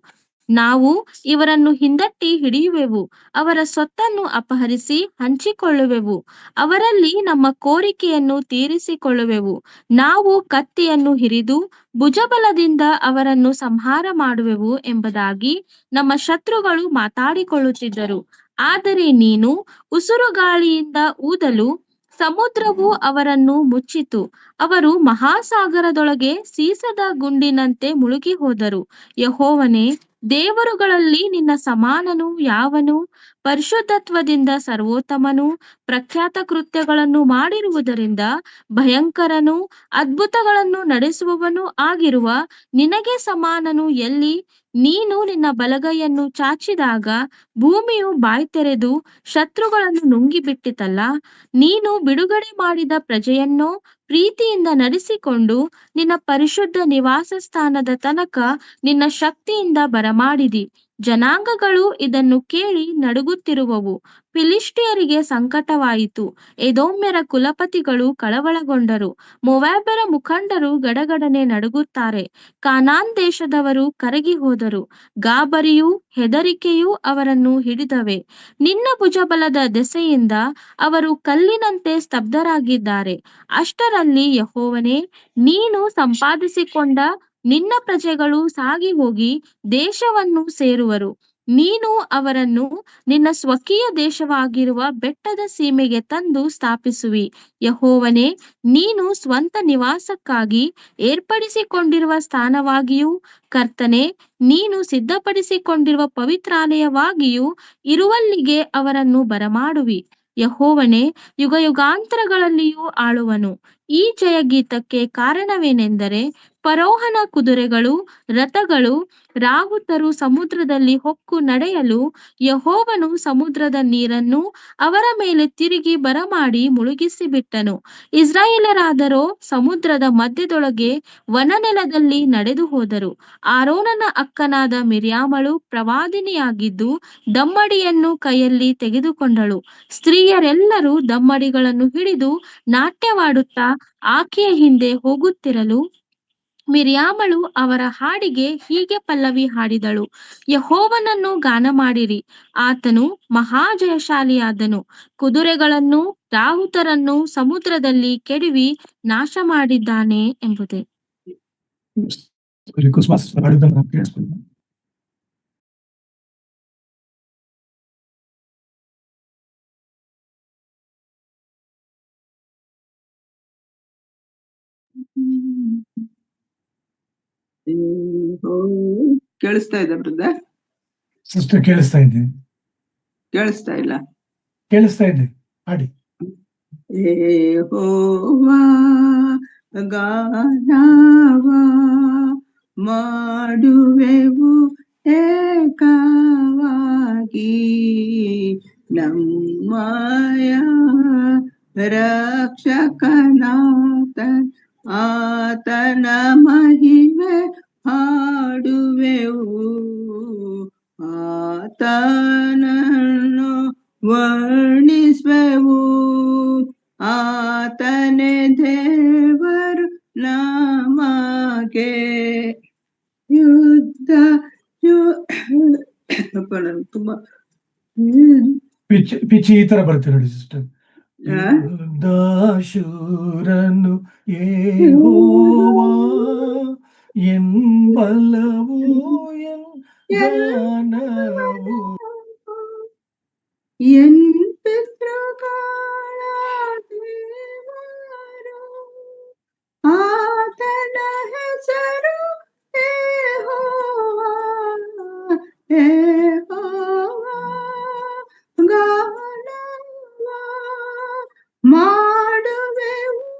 ನಾವು ಇವರನ್ನು ಹಿಂದಟ್ಟಿ ಹಿಡಿಯುವೆವು. ಅವರ ಸೊತ್ತನ್ನು ಅಪಹರಿಸಿ ಹಂಚಿಕೊಳ್ಳುವೆವು. ಅವರಲ್ಲಿ ನಮ್ಮ ಕೋರಿಕೆಯನ್ನು ತೀರಿಸಿಕೊಳ್ಳುವೆವು. ನಾವು ಕತ್ತಿಯನ್ನು ಹಿರಿದು ಭುಜಬಲದಿಂದ ಅವರನ್ನು ಸಂಹಾರ ಮಾಡುವೆವು ಎಂಬುದಾಗಿ ನಮ್ಮ ಶತ್ರುಗಳು ಮಾತಾಡಿಕೊಳ್ಳುತ್ತಿದ್ದರು. ಆದರೆ ನೀನು ಉಸಿರುಗಾಳಿಯಿಂದ ಊದಲು ಸಮುದ್ರವು ಅವರನ್ನು ಮುಚ್ಚಿತು. ಅವರು ಮಹಾಸಾಗರದೊಳಗೆ ಸೀಸದ ಗುಂಡಿನಂತೆ ಮುಳುಗಿ ಹೋದರು. ಯೆಹೋವನೇ, ದೇವರುಗಳಲ್ಲಿ ನಿನ್ನ ಸಮಾನನು ಯಾವನು? ಪರಿಶುದ್ಧತ್ವದಿಂದ ಸರ್ವೋತ್ತಮನು. ಪ್ರಖ್ಯಾತ ಕೃತ್ಯಗಳನ್ನು ಮಾಡಿರುವುದರಿಂದ ಭಯಂಕರನು, ಅದ್ಭುತಗಳನ್ನು ನಡೆಸುವವನು ಆಗಿರುವ ನಿನಗೆ ಸಮಾನನು ಎಲ್ಲಿ? ನೀನು ನಿನ್ನ ಬಲಗೈಯನ್ನು ಚಾಚಿದಾಗ ಭೂಮಿಯು ಬಾಯ್ತೆರೆದು ಶತ್ರುಗಳನ್ನು ನುಂಗಿಬಿಟ್ಟಿತಲ್ಲ. ನೀನು ಬಿಡುಗಡೆ ಮಾಡಿದ ಪ್ರಜೆಯನ್ನೋ ಪ್ರೀತಿಯಿಂದ ನಡೆಸಿಕೊಂಡು ನಿನ್ನ ಪರಿಶುದ್ಧ ನಿವಾಸ ಸ್ಥಾನದ ತನಕ ನಿನ್ನ ಶಕ್ತಿಯಿಂದ ಬರಮಾಡಿದಿ. ಜನಾಂಗಗಳು ಇದನ್ನು ಕೇಳಿ ನಡುಗುತ್ತಿರುವವು. ಫಿಲಿಷ್ಟಿಯರಿಗೆ ಸಂಕಟವಾಯಿತು. ಎದೋಮ್ಯರ ಕುಲಪತಿಗಳು ಕಳವಳಗೊಂಡರು. ಮೋವಾಬ್ಯರ ಮುಖಂಡರು ಗಡಗಡನೆ ನಡುಗುತ್ತಾರೆ. ಕಾನಾನ್ ದೇಶದವರು ಕರಗಿ ಹೋದರು. ಗಾಬರಿಯೂ ಹೆದರಿಕೆಯೂ ಅವರನ್ನು ಹಿಡಿದವೆ. ನಿನ್ನ ಭುಜಬಲದ ದೆಸೆಯಿಂದ ಅವರು ಕಲ್ಲಿನಂತೆ ಸ್ತಬ್ಧರಾಗಿದ್ದಾರೆ. ಅಷ್ಟರಲ್ಲಿ ಯೆಹೋವನೇ, ನೀನು ಸಂಪಾದಿಸಿಕೊಂಡ ನಿನ್ನ ಪ್ರಜೆಗಳು ಸಾಗಿ ಹೋಗಿ ದೇಶವನ್ನು ಸೇರುವರು. ನೀನು ಅವರನ್ನು ನಿನ್ನ ಸ್ವಕೀಯ ದೇಶವಾಗಿರುವ ಬೆಟ್ಟದ ಸೀಮೆಗೆ ತಂದು ಸ್ಥಾಪಿಸುವಿ. ಯೆಹೋವನೇ, ನೀನು ಸ್ವಂತ ನಿವಾಸಕ್ಕಾಗಿ ಏರ್ಪಡಿಸಿಕೊಂಡಿರುವ ಸ್ಥಾನವಾಗಿಯೂ ಕರ್ತನೇ, ನೀನು ಸಿದ್ಧಪಡಿಸಿಕೊಂಡಿರುವ ಪವಿತ್ರಾಲಯವಾಗಿಯೂ ಇರುವಲ್ಲಿಗೆ ಅವರನ್ನು ಬರಮಾಡುವಿ. ಯೆಹೋವನೇ ಯುಗಯುಗಾಂತರಗಳಲ್ಲಿಯೂ ಆಳುವನು. ಈ ಜಯಗೀತಕ್ಕೆ ಕಾರಣವೇನೆಂದರೆ ಫರೋಹನ ಕುದುರೆಗಳು, ರಥಗಳು, ರಾಹುತರು ಸಮುದ್ರದಲ್ಲಿ ಹೊಕ್ಕು ನಡೆಯಲು ಯೆಹೋವನು ಸಮುದ್ರದ ನೀರನ್ನು ಅವರ ಮೇಲೆ ತಿರುಗಿ ಬರಮಾಡಿ ಮುಳುಗಿಸಿ ಬಿಟ್ಟನು. ಇಸ್ರಾಯೇಲರಾದರೋ ಸಮುದ್ರದ ಮಧ್ಯದೊಳಗೆ ವನನೆಲದಲ್ಲಿ ನಡೆದು ಹೋದರು. ಆರೋನನ ಅಕ್ಕನಾದ ಮಿರ್ಯಾಮಳು ಪ್ರವಾದಿನಿಯಾಗಿದ್ದು ದಮ್ಮಡಿಯನ್ನು ಕೈಯಲ್ಲಿ ತೆಗೆದುಕೊಂಡಳು. ಸ್ತ್ರೀಯರೆಲ್ಲರೂ ದಮ್ಮಡಿಗಳನ್ನು ಹಿಡಿದು ನಾಟ್ಯವಾಡುತ್ತಾ ಆಕೆಯ ಹಿಂದೆ ಹೋಗುತ್ತಿರಲು ಮಿರ್ಯಾಮಳು ಅವರ ಹಾಡಿಗೆ ಹೀಗೆ ಪಲ್ಲವಿ ಹಾಡಿದಳು. ಯೆಹೋವನನ್ನು ಗಾನ ಮಾಡಿರಿ. ಆತನು ಮಹಾಜಯಶಾಲಿಯಾದನು. ಕುದುರೆಗಳನ್ನು ರಾಹುತರನ್ನು ಸಮುದ್ರದಲ್ಲಿ ಕೆಡವಿ ನಾಶ ಮಾಡಿದ್ದಾನೆ ಎಂಬುದೇ. ಕೇಳಿಸ್ಕೊಳ್ಳಿ. ಕೇಳಿಸ್ತಾ ಇದೆ ಬ್ರದರ್? ಸಿಸ್ಟರ್ ಕೇಳಿಸ್ತಾ ಇದ್ದೀನಿ, ಕೇಳಿಸ್ತಾ ಇಲ್ಲ? ಕೇಳಿಸ್ತಾ ಇದೆ, ಹಾಡಿ. ಯೆಹೋವಾ ಗಾನವ ಮಾಡುವೆವು ಏಕವಾಗಿ, ನಮ್ಮಯ ರಕ್ಷಕನಾಥ ಆತನ ಮಹಿಮೆ ಹಾಡುವೆವು, ಆತನನ್ನು ವರ್ಣಿಸುವೆವು, ಆತನೇ ದೇವರು ನಮಗೆ ಯುದ್ಧ ಅಪ್ಪ ನಾನು ತುಂಬಾ ಪಿಚ್ ಈ ತರ ಬರುತ್ತೆ ನೋಡಿ ಸಿಸ್ಟರ್. ಶೂರನು ಯೆಹೋವಾ ಎಂಬಲವು ಗಾನವು ಎನ್ ಪಿತೃಗಳ ದೇವರು, ಆತನ ಹೆಸರು ಯೆಹೋವಾ, ಯೆಹೋವಾ ಗಾನವ ಮಾಡುವೆವು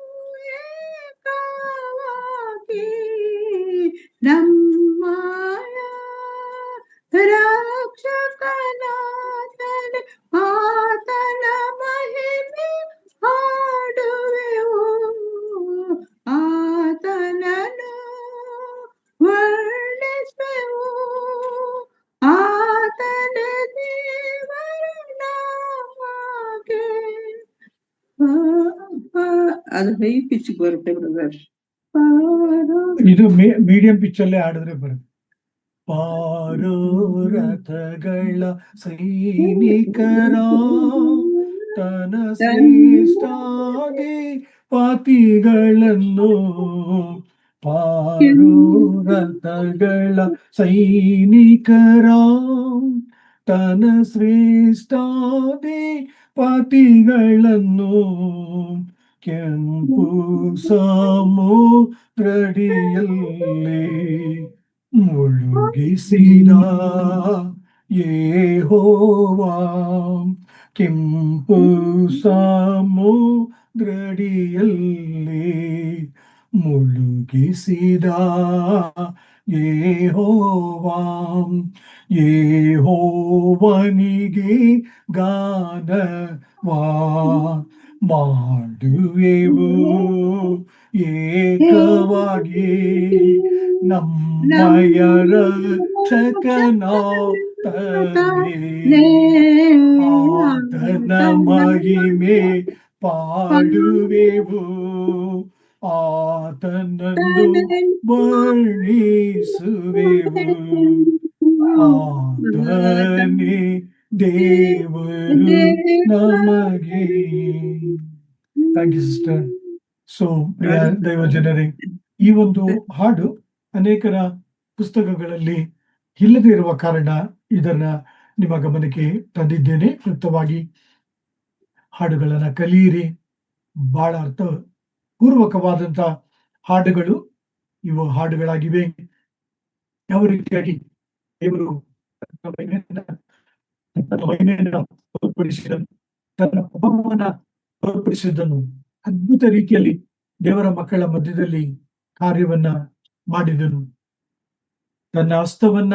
ಏಕವಾಗಿ, ನಮ್ಮಯ ರಕ್ಷಕನಾಥನೇ ಆತನ ಮಹಿಮೆ ಹಾಡುವೆವು, ಆತನನ್ನು ವರ್ಣಿಸುವೆವು, ಆತನ ದೇವರು ನಮಗೆ. ಅದು ಹೈ ಪಿಚ್ ಬರುತ್ತೆ ಬ್ರದರ್. ಇದು ಮೀಡಿಯಂ ಪಿಚ್ ಅಲ್ಲೇ ಆಡಿದ್ರೆ ಬರುತ್ತೆ. ಪಾರೋರಥಗಳ ಸೈನಿಕರ ತನ ಶ್ರೇಷ್ಠಾದಿ ಪಾತಿಗಳನ್ನು, ಪಾರೋರಥಗಳ ಸೈನಿಕರ ತನ ಶ್ರೇಷ್ಠಾದಿ ಪಾತಿಗಳನ್ನು, ಕೆಂಪು ಸಮುದ್ರಡಿಯಲ್ಲಿ ಮುಳುಗಿಸಿದ ಯೆಹೋವಾ, ಕೆಂಪು ಸಮುದ್ರಡಿಯಲ್ಲಿ ಮುಳುಗಿಸಿದ ಯೆಹೋವಾ, ಯೆಹೋವನಿಗೆ ಗಾನವಾ ಮಾಡುವೆವು ಏಕವಾಗಿ, ನಮ್ಮಯ ರಕ್ಷಕನಾಥನೇ ಆತನ ಮಹಿಮೆ ಪಾಡುವೆವು, ಆತನನ್ನು ವರ್ಣಿಸುವೆವು, ಆತನೇ ದೇವರು ನಮಗೆ. Thank you sister. ಸೊ ಪ್ರಿಯ ದೈವ ಜನರೇ, ಈ ಒಂದು ಹಾಡು ಅನೇಕರ ಪುಸ್ತಕಗಳಲ್ಲಿ ಇಲ್ಲದೆ ಇರುವ ಕಾರಣ ಇದನ್ನ ನಿಮ್ಮ ಗಮನಕ್ಕೆ ತಂದಿದ್ದೇನೆ. ಕ್ಲುಪ್ತವಾಗಿ ಹಾಡುಗಳನ್ನ ಕಲಿಯಿರಿ. ಬಹಳ ಅರ್ಥ ಪೂರ್ವಕವಾದಂತ ಹಾಡುಗಳು ಇವು ಹಾಡುಗಳಾಗಿವೆ. ಯಾವ ರೀತಿಯಾಗಿ ದೇವರು ತೋರ್ಪಡಿಸಿದನು, ತನ್ನ ಪ್ರಭಾವವನ್ನ ತೋರ್ಪಡಿಸಿದ್ದನು, ಅದ್ಭುತ ರೀತಿಯಲ್ಲಿ ದೇವರ ಮಕ್ಕಳ ಮಧ್ಯದಲ್ಲಿ ಕಾರ್ಯವನ್ನ ಮಾಡಿದನು. ತನ್ನ ಹಸ್ತವನ್ನ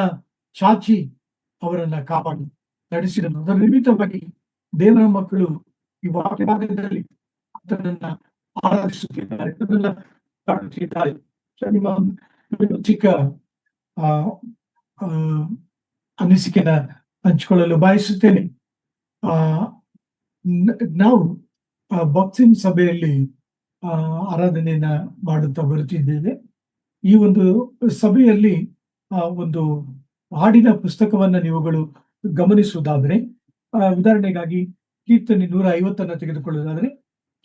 ಚಾಚಿ ಅವರನ್ನ ಕಾಪಾಡಿ ನಡೆಸಿದನು. ಅದರ ನಿಮಿತ್ತವಾಗಿ ದೇವರ ಮಕ್ಕಳು ಈ ವಾಕ್ಯಭಾಗದಲ್ಲಿ ಆತನನ್ನ ಆರಾಧಿಸುತ್ತಿದ್ದಾರೆ, ಅದನ್ನ ಕಾಣುತ್ತಿದ್ದಾರೆ. ನಿಮ್ಮ ಚಿಕ್ಕ ಅನಿಸಿಕೆನ ಹಂಚಿಕೊಳ್ಳಲು ಬಯಸುತ್ತೇನೆ. ನಾವು ಬಾಕ್ಸಿಂಗ್ ಸಭೆಯಲ್ಲಿ ಆರಾಧನೆಯನ್ನ ಮಾಡುತ್ತಾ ಬರುತ್ತಿದ್ದೇವೆ. ಈ ಒಂದು ಸಭೆಯಲ್ಲಿ ಒಂದು ಹಾಡಿನ ಪುಸ್ತಕವನ್ನ ನೀವುಗಳು ಗಮನಿಸುವುದಾದರೆ, ಉದಾಹರಣೆಗಾಗಿ ಕೀರ್ತನೆ 150 ತೆಗೆದುಕೊಳ್ಳುವುದಾದರೆ,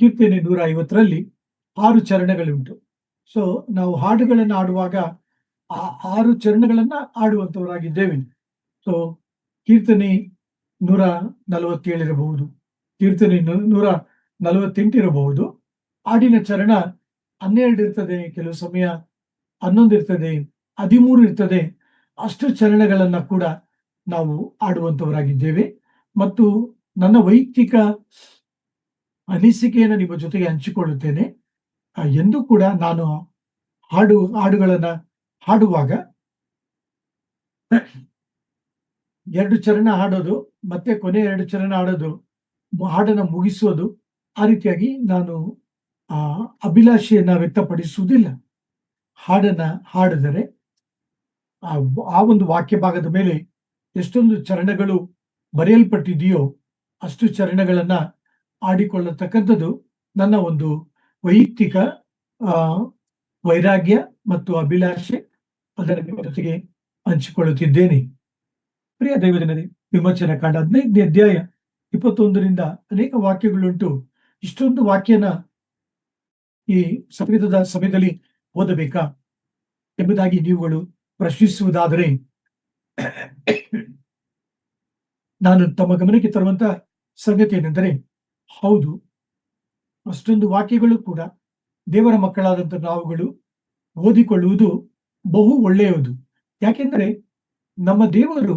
ಕೀರ್ತನೆ 150ರಲ್ಲಿ 6 ಚರಣಗಳುಂಟು. ಸೊ ನಾವು ಹಾಡುಗಳನ್ನು ಆಡುವಾಗ ಆ 6 ಚರಣಗಳನ್ನ ಆಡುವಂತವರಾಗಿದ್ದೇವೆ. ಸೊ ಕೀರ್ತನೆ 147 ಇರಬಹುದು, ಕೀರ್ತನೆ 148 ಇರಬಹುದು. ಹಾಡಿನ ಚರಣ 12 ಇರ್ತದೆ, ಕೆಲವು ಸಮಯ 11 ಇರ್ತದೆ, 13 ಇರ್ತದೆ. ಅಷ್ಟು ಚರಣಗಳನ್ನ ಕೂಡ ನಾವು ಆಡುವಂತವರಾಗಿದ್ದೇವೆ. ಮತ್ತು ನನ್ನ ವೈಯಕ್ತಿಕ ಅನಿಸಿಕೆಯನ್ನು ನಿಮ್ಮ ಜೊತೆಗೆ ಹಂಚಿಕೊಳ್ಳುತ್ತೇನೆ. ಎಂದೂ ಕೂಡ ನಾನು ಹಾಡುಗಳನ್ನ ಹಾಡುವಾಗ 2 ಚರಣ ಹಾಡೋದು, ಮತ್ತೆ ಕೊನೆ 2 ಚರಣ ಹಾಡೋದು, ಹಾಡನ್ನ ಮುಗಿಸೋದು, ಆ ರೀತಿಯಾಗಿ ನಾನು ಅಭಿಲಾಷೆಯನ್ನ ವ್ಯಕ್ತಪಡಿಸುವುದಿಲ್ಲ. ಹಾಡನ್ನ ಹಾಡಿದರೆ ಆ ಒಂದು ವಾಕ್ಯ ಭಾಗದ ಮೇಲೆ ಎಷ್ಟೊಂದು ಚರಣಗಳು ಬರೆಯಲ್ಪಟ್ಟಿದೆಯೋ ಅಷ್ಟು ಚರಣಗಳನ್ನ ಆಡಿಕೊಳ್ಳತಕ್ಕಂಥದ್ದು ನನ್ನ ಒಂದು ವೈಯಕ್ತಿಕ ವೈರಾಗ್ಯ ಮತ್ತು ಅಭಿಲಾಷೆ. ಅದರ ಜೊತೆಗೆ ಹಂಚಿಕೊಳ್ಳುತ್ತಿದ್ದೇನೆ. ಪ್ರಿಯ ದೈವಜನರೇ, ವಿಮೋಚನ ಕಾಂಡ 15ನೇ ಅಧ್ಯಾಯ 21ರಿಂದ ಅನೇಕ ವಾಕ್ಯಗಳುಂಟು. ಇಷ್ಟೊಂದು ವಾಕ್ಯನ ಈ ಸಂಗೀತದ ಸಮಯದಲ್ಲಿ ಓದಬೇಕಾ ಎಂಬುದಾಗಿ ನೀವುಗಳು ಪ್ರಶ್ನಿಸುವುದಾದರೆ, ನಾನು ತಮ್ಮ ಗಮನಕ್ಕೆ ತರುವಂತ ಸಂಗತಿ ಏನೆಂದರೆ, ಹೌದು, ಅಷ್ಟೊಂದು ವಾಕ್ಯಗಳು ಕೂಡ ದೇವರ ಮಕ್ಕಳಾದಂಥ ನಾವುಗಳು ಓದಿಕೊಳ್ಳುವುದು ಬಹು ಒಳ್ಳೆಯದು. ಯಾಕೆಂದರೆ ನಮ್ಮ ದೇವರು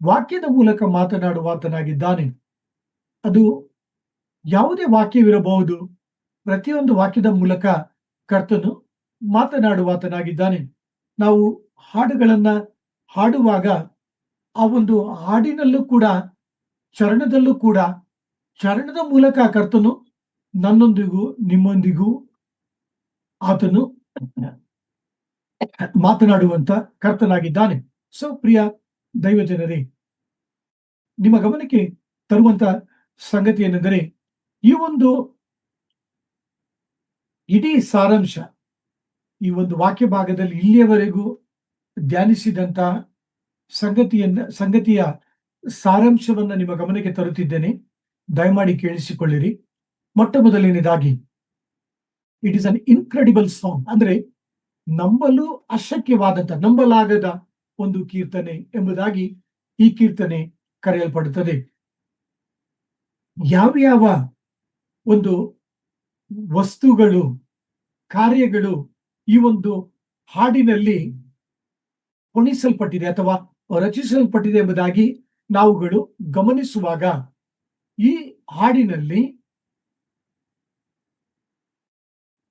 ವಾಕ್ಯದ ಮೂಲಕ ಮಾತನಾಡುವಾತನಾಗಿದ್ದಾನೆ. ಅದು ಯಾವುದೇ ವಾಕ್ಯವಿರಬಹುದು. ಪ್ರತಿಯೊಂದು ವಾಕ್ಯದ ಮೂಲಕ ಕರ್ತನು ಮಾತನಾಡುವಾತನಾಗಿದ್ದಾನೆ. ನಾವು ಹಾಡುಗಳನ್ನ ಹಾಡುವಾಗ ಆ ಒಂದು ಹಾಡಿನಲ್ಲೂ ಕೂಡ, ಚರಣದಲ್ಲೂ ಕೂಡ, ಚರಣದ ಮೂಲಕ ಕರ್ತನು ನನ್ನೊಂದಿಗೂ ನಿಮ್ಮೊಂದಿಗೂ ಆತನು ಮಾತನಾಡುವಂತ ಕರ್ತನಾಗಿದ್ದಾನೆ. ಸೊ ಪ್ರಿಯ ದೈವಜನರೇ, ನಿಮ್ಮ ಗಮನಕ್ಕೆ ತರುವಂತ ಸಂಗತಿ ಏನೆಂದರೆ, ಈ ಒಂದು ಇಡೀ ಸಾರಾಂಶ, ಈ ಒಂದು ವಾಕ್ಯ ಭಾಗದಲ್ಲಿ ಇಲ್ಲಿಯವರೆಗೂ ಧ್ಯಾನಿಸಿದಂತ ಸಂಗತಿಯ ಸಾರಾಂಶವನ್ನ ನಿಮ್ಮ ಗಮನಕ್ಕೆ ತರುತ್ತಿದ್ದೇನೆ. ದಯಮಾಡಿ ಕೇಳಿಸಿಕೊಳ್ಳಿರಿ. ಮೊಟ್ಟ ಮೊದಲನೇದಾಗಿ, it is an incredible song, ಅಂದ್ರೆ ನಂಬಲು ಅಶಕ್ಯವಾದಂತ, ನಂಬಲಾಗದ ಒಂದು ಕೀರ್ತನೆ ಎಂಬುದಾಗಿ ಈ ಕೀರ್ತನೆ ಕರೆಯಲ್ಪಡುತ್ತದೆ. ಯಾವ ಒಂದು ವಸ್ತುಗಳು, ಕಾರ್ಯಗಳು ಈ ಒಂದು ಹಾಡಿನಲ್ಲಿ ಹೊಣಿಸಲ್ಪಟ್ಟಿದೆ ಅಥವಾ ರಚಿಸಲ್ಪಟ್ಟಿದೆ ಎಂಬುದಾಗಿ ನಾವುಗಳು ಗಮನಿಸುವಾಗ, ಈ ಹಾಡಿನಲ್ಲಿ